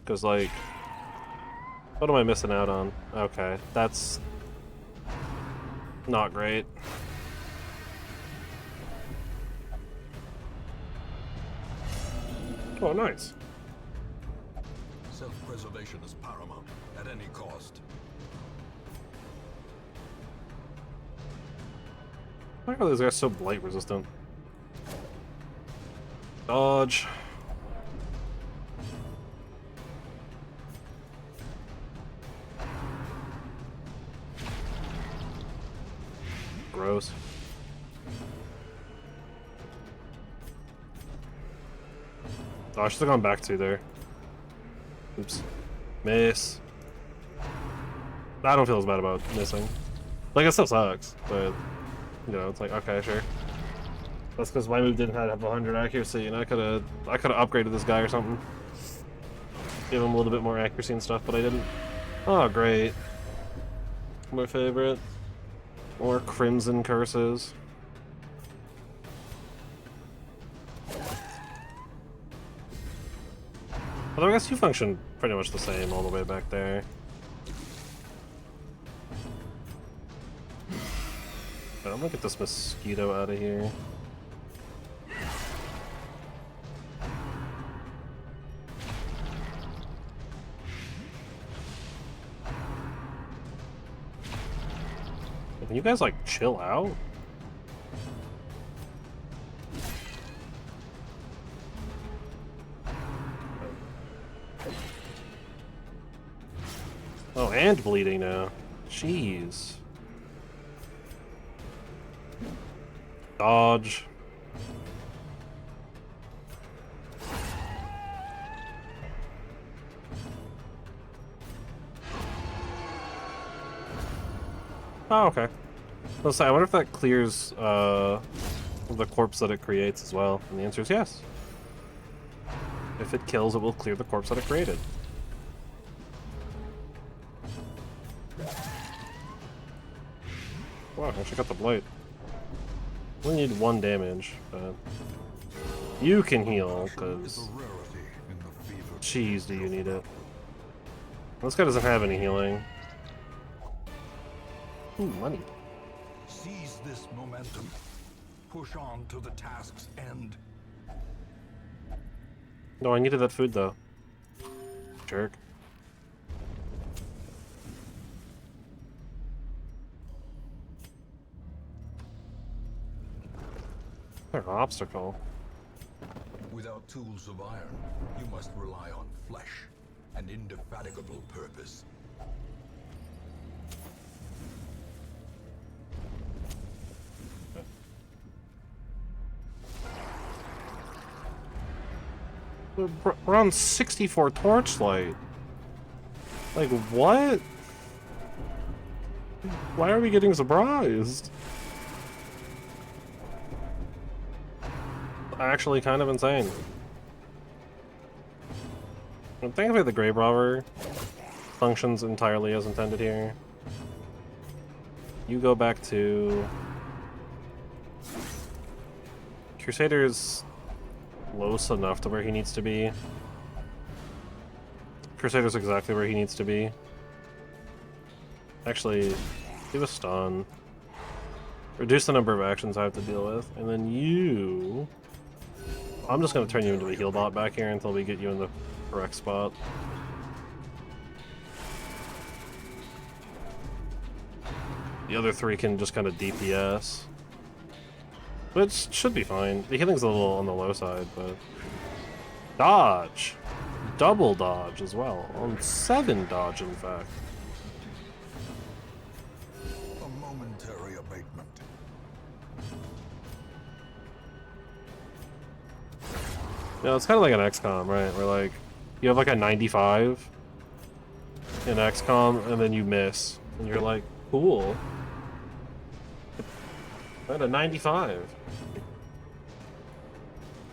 Cause like, what am I missing out on? Okay, that's not great. Oh, nice. Self-preservation is paramount at any cost. Why are these guys so blight resistant? Dodge. Gross. Oh, I should have gone back to there. Oops. Miss. I don't feel as bad about missing. Like, it still sucks, but, you know, it's like, okay, sure. That's because my move didn't have 100 accuracy, and I could have upgraded this guy or something. Give him a little bit more accuracy and stuff, but I didn't. Oh, great. My favorite. More Crimson Curses. Although I guess you function pretty much the same all the way back there. I'm gonna get this mosquito out of here. Can you guys like chill out? Oh, and bleeding now. Jeez. Dodge. Oh, okay. Let's say, I wonder if that clears the corpse that it creates as well. And the answer is yes. If it kills, it will clear the corpse that it created. Wow, I actually got the blight. We need 1 damage, but you can heal, because jeez, do you need it. This guy doesn't have any healing. Ooh, money. Seize this momentum. Push on to the task's end. No, I needed that food though. Jerk. An obstacle. Without tools of iron, you must rely on flesh and indefatigable purpose. We're on 64 torchlight. Like, what? Why are we getting surprised? Actually kind of insane. Thankfully the Grave Robber functions entirely as intended here. You go back to... Crusader's close enough to where he needs to be. Crusader's exactly where he needs to be. Actually, do a stun. Reduce the number of actions I have to deal with, and then you... I'm just going to turn you into a heal bot back here until we get you in the correct spot. The other 3 can just kind of DPS. Which should be fine. The healing's a little on the low side, but... Dodge! Double dodge as well. On 7 dodge, in fact. A momentary abatement. Yeah, it's kind of like an XCOM, right? Where like, you have like a 95 in XCOM, and then you miss. And you're like, cool. I had a 95.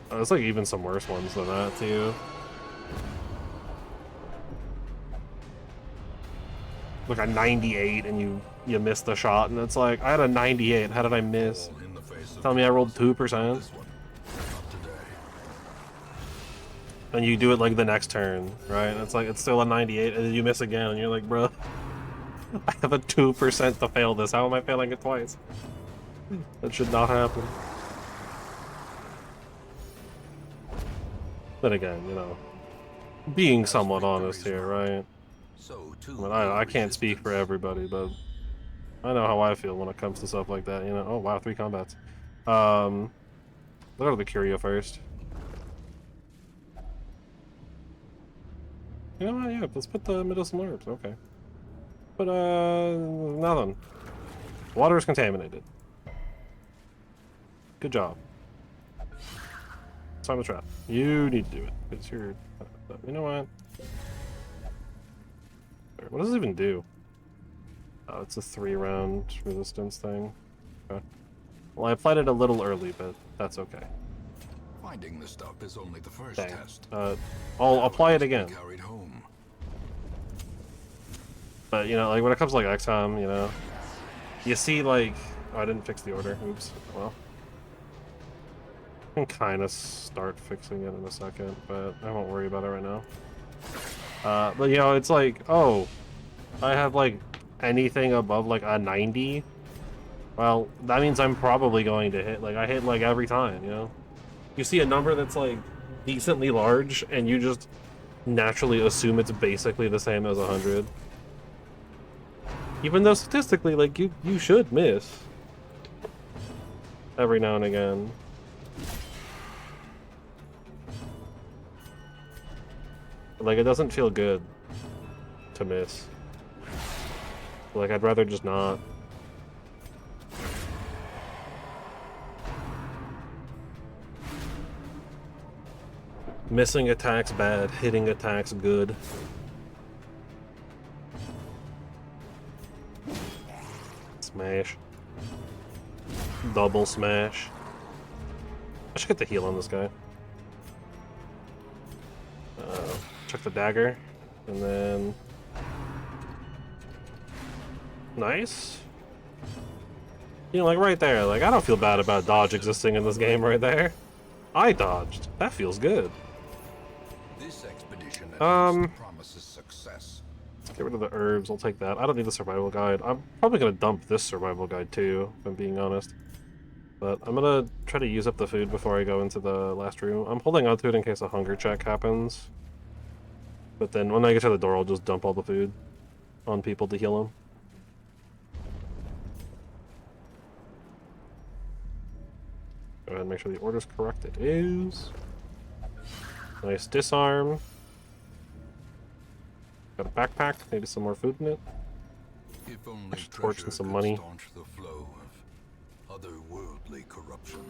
Oh, there's like even some worse ones than that, too. Like a 98 and you missed the shot, and it's like, I had a 98, how did I miss? In the Tell me I rolled 2%. And you do it like the next turn, right? It's like it's still a 98, and then you miss again, and you're like, bro, I have a 2% to fail this. How am I failing it twice? That should not happen. Then again, you know, being somewhat honest here, right? I mean, I can't speak for everybody, but I know how I feel when it comes to stuff like that, you know? Oh, wow, 3 combats. Let's go to the Curio first. You know what, yeah, let's put the medicinal herbs, okay. But, nothing. Water is contaminated. Good job. It's time to trap. You need to do it, because you're... You know what? What does it even do? Oh, it's a 3-round resistance thing. Okay. Well, I applied it a little early, but that's okay. Finding the stuff is only the first Dang. test. I'll apply it again. Carried home. But, you know, like, when it comes to, like, XCOM, you know, you see, like... Oh, I didn't fix the order. Oops. Well. I can kind of start fixing it in a second, but I won't worry about it right now. But, you know, it's like, oh, I have, like, anything above, like, a 90? Well, that means I'm probably going to hit. Like, I hit, like, every time, you know? You see a number that's, like, decently large, and you just naturally assume it's basically the same as 100. Even though statistically, like, you should miss. Every now and again. Like, it doesn't feel good to miss. Like, I'd rather just not. Missing attacks bad, hitting attacks good. Smash. Double smash. I should get the heal on this guy. Check the dagger, and then... Nice. You know, like right there, like I don't feel bad about dodge existing in this game right there. I dodged. That feels good. This expedition promises success. Let's get rid of the herbs, I'll take that. I don't need the survival guide. I'm probably gonna dump this survival guide too, if I'm being honest. But I'm gonna try to use up the food before I go into the last room. I'm holding on to it in case a hunger check happens. But then when I get to the door, I'll just dump all the food on people to heal them. Go ahead and make sure the order's correct. It is. Nice disarm. Got a backpack. Maybe some more food in it. If only torch and some money. Staunch the flow of otherworldly corruption.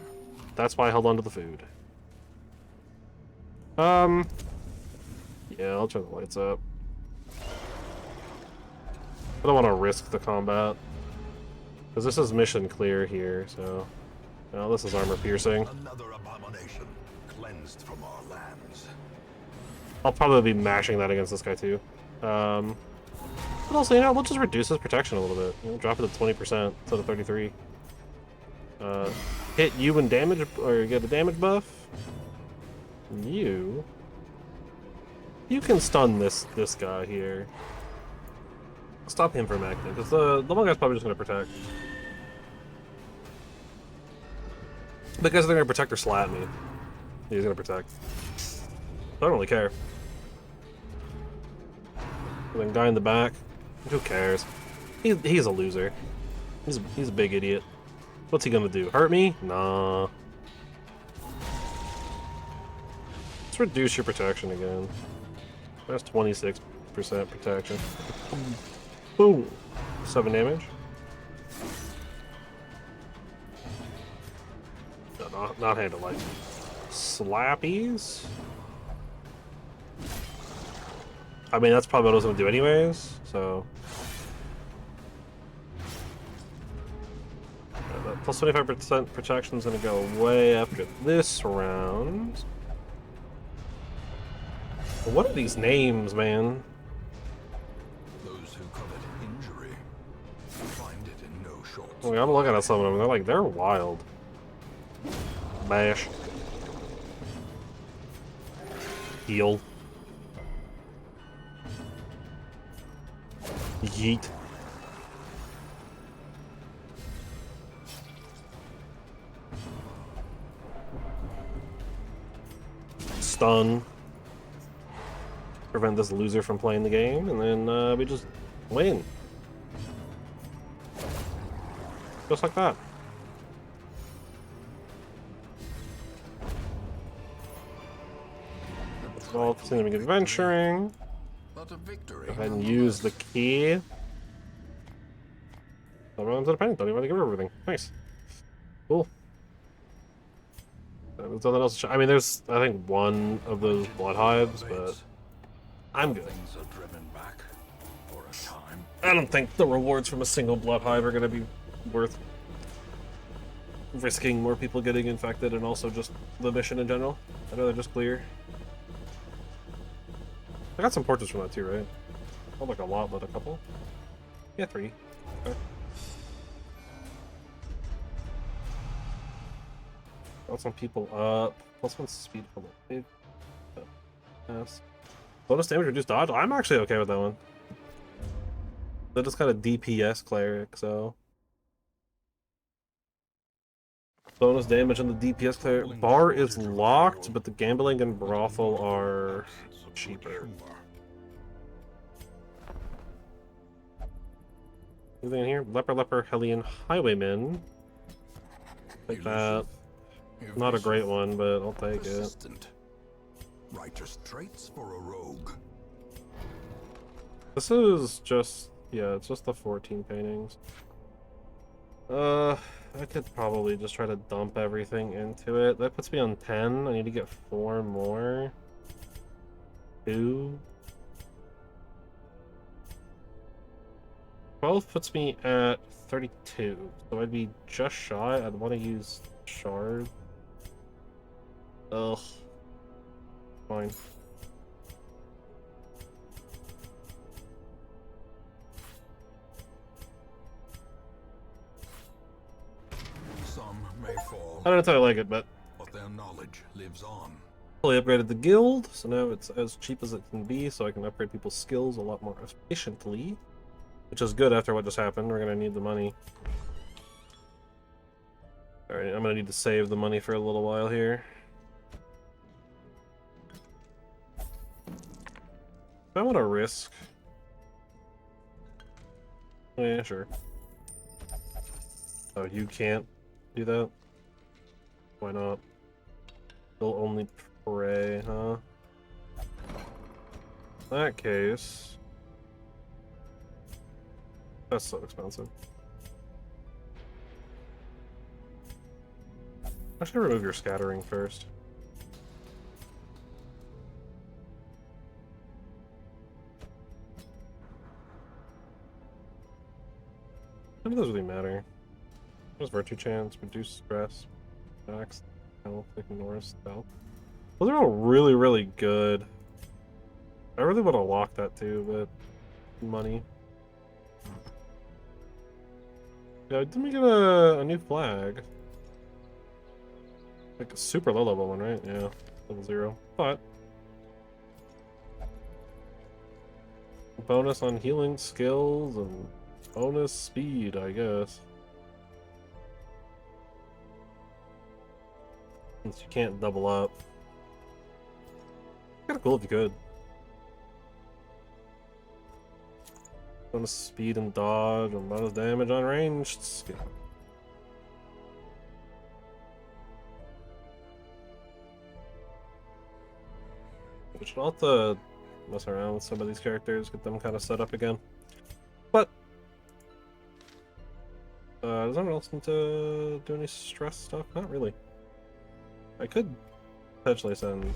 That's why I held on to the food. Yeah, I'll turn the lights up. I don't want to risk the combat. Because this is mission clear here, so... No, this is armor piercing. Another abomination cleansed from our lands. I'll probably be mashing that against this guy too. But also, you know, we'll just reduce his protection a little bit. You know, drop it to 20% instead of 33. Hit you and damage, or get a damage buff. You can stun this guy here. Stop him from acting, because the one guy's probably just going to protect. Because they're going to protect or slap me. He's going to protect. I don't really care. And then guy in the back, who cares? He's a loser. He's a big idiot. What's he gonna do? Hurt me? Nah. Let's reduce your protection again. That's 26% protection. Boom. 7 damage. No, not handle like slappies. I mean, that's probably what I was gonna do anyways, so. That plus 25% protection is gonna go away after this round. But what are these names, man? Those who covet injury find it in no short. I mean, I'm looking at some of them, they're wild. Bash. Heal. Yeet. Stun. Prevent this loser from playing the game, and then we just win. Just like that. Well, continuing adventuring. But a victory. Go ahead and use the key. Everyone's independent. Don't even give her everything. Nice. Cool. There's nothing else. I mean, there's I think one of those blood hives, but I'm good. Things are driven back for a time. I don't think the rewards from a single blood hive are going to be worth risking more people getting infected, and also just the mission in general. I'd rather just clear. I got some portraits from that too, right? Not like a lot, but a couple. Yeah, 3. Okay. Got some people up. +1 speed for the yes. Bonus damage, reduced dodge. I'm actually okay with that one. That is kind of DPS cleric, so. Bonus damage on the DPS cleric. Bar is locked, but the gambling and brothel are cheaper. Anything in here? Leper, Hellion, Highwayman. Take that. Not a great one, but I'll take it. Righteous traits for a rogue. This is just, yeah, it's just the 14 paintings. I could probably just try to dump everything into it. That puts me on 10. I need to get 4 more. 2. 12 puts me at 32. So I'd be just shy. I'd want to use shard. Ugh. Fine. Some may fall, I don't entirely like it, but their knowledge lives on. fully upgraded the guild, so now it's as cheap as it can be, so I can upgrade people's skills a lot more efficiently. Which is good after what just happened. We're gonna need the money. Alright, I'm gonna need to save the money for a little while here. If I want to risk. Yeah, sure. Oh, you can't do that? Why not? They'll only pray, huh? In that case. That's so expensive. I should remove your scattering first. None of those really matter. There's virtue chance, reduce stress, max health, ignore stealth. Those are all really, really good. I really want to lock that too, but money. Yeah, didn't we get a new flag? Like a super low level one, right? Yeah, level 0. But bonus on healing skills and bonus speed, I guess. Since you can't double up. Kinda cool if you could. Bonus speed and dodge and bonus damage on ranged skill. We should have to mess around with some of these characters, get them kind of set up again. But does anyone else need to do any stress stuff? Not really. I could potentially send.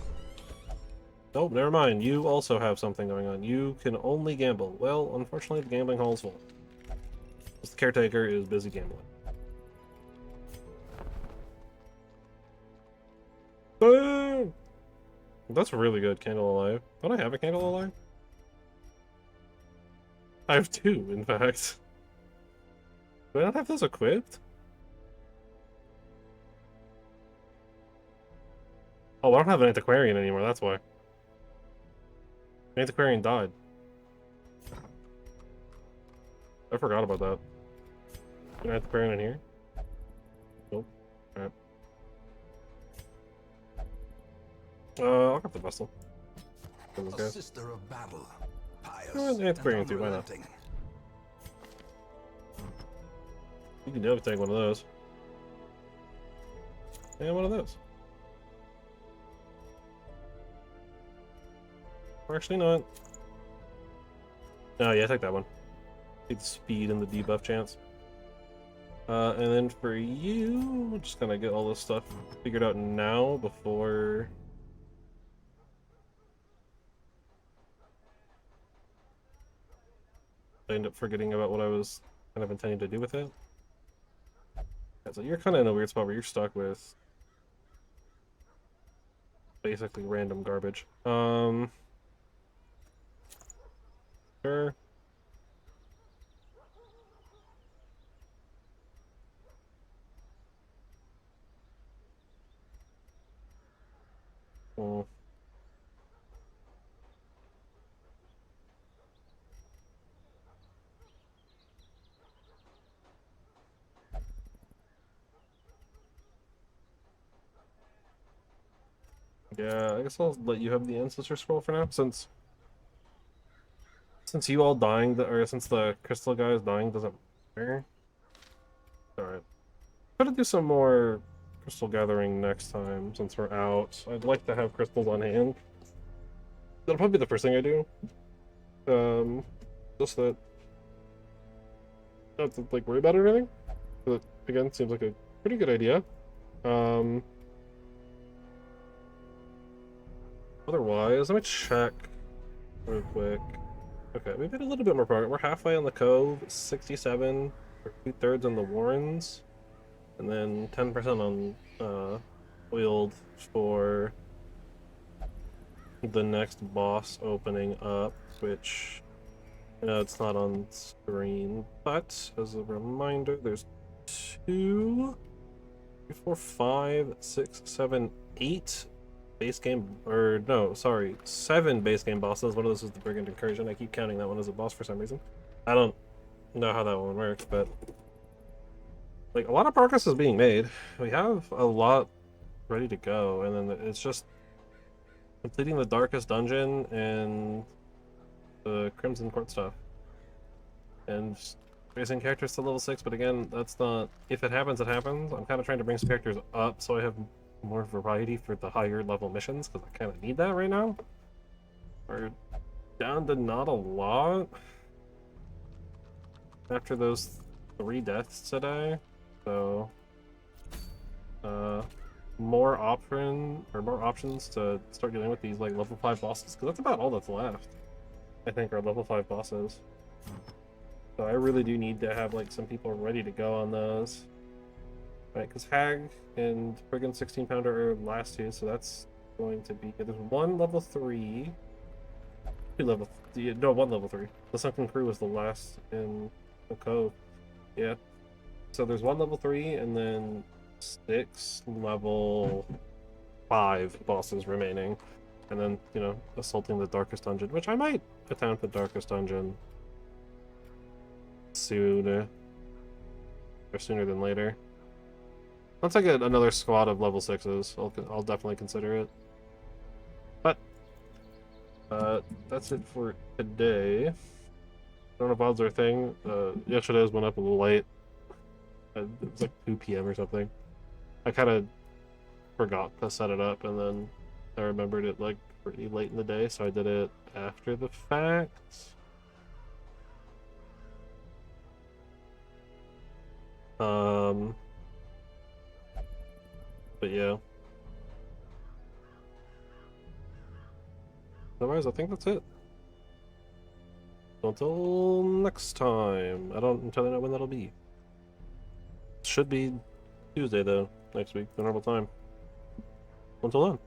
Nope, never mind. You also have something going on. You can only gamble. Well, unfortunately, the gambling hall is full. The caretaker is busy gambling. Boom! That's really good, Candle Alive. Don't I have a Candle Alive? I have 2, in fact. Do I not have those equipped? Oh, I don't have an antiquarian anymore, that's why. The antiquarian died. I forgot about that. An antiquarian in here? Nope. Alright. I'll get the vessel. A sister of battle, pious The antiquarian too, why not? unrelenting. You can definitely take one of those. And one of those. Or actually not. Oh yeah, take that one. Take the speed and the debuff chance. And then for you, we're just gonna get all this stuff figured out now before I end up forgetting about what I was kind of intending to do with it. Yeah, so you're kind of in a weird spot where you're stuck with basically random garbage. Sure. Oh. Yeah, I guess I'll let you have the ancestor scroll for now, since you all dying, or since the crystal guy is dying doesn't matter. Alright. Gotta do some more crystal gathering next time, since we're out. I'd like to have crystals on hand. That'll probably be the first thing I do. Just that I don't have to, like, worry about it or anything. But, again, seems like a pretty good idea. Otherwise, let me check real quick. Okay, we've made a little bit more progress. We're halfway on the Cove, 67, or 2/3 on the Warrens, and then 10% on Oiled for the next boss opening up, which I know it's not on screen, but as a reminder, there's 2, 3, 4, 5, 6, 7, 8 base game, or no, sorry, 7 base game bosses. One of those is the Brigand Incursion. I keep counting that one as a boss for some reason. I don't know how that one works, but like a lot of progress is being made. We have a lot ready to go, and then it's just completing the Darkest Dungeon and the Crimson Court stuff, and just raising characters to level 6. But again, that's not, if it happens, it happens. I'm kind of trying to bring some characters up so I have more variety for the higher level missions, because I kind of need that right now. We're down to not a lot after those 3 deaths today, so more options to start dealing with these like level 5 bosses, because that's about all that's left, I think, are level 5 bosses. So I really do need to have like some people ready to go on those. Right, because Hag and friggin' 16-pounder are last 2, so that's going to be... There's 1 level 3. 2 level... No, 1 level 3. The Sunken Crew was the last in the Cove. Yeah. So there's 1 level 3, and then 6 level 5 bosses remaining. And then, you know, assaulting the Darkest Dungeon, which I might attempt the Darkest Dungeon soon. Or sooner than later. Once I get another squad of level 6s, I'll definitely consider it. But that's it for today. I don't know if odds are a thing. Yesterday's went up a little late. It was like 2 p.m. or something. I kind of forgot to set it up, and then I remembered it like pretty late in the day, so I did it after the fact. But yeah. Otherwise, I think that's it. So until next time. I don't entirely know when that'll be. Should be Tuesday, though, next week, the normal time. Until then.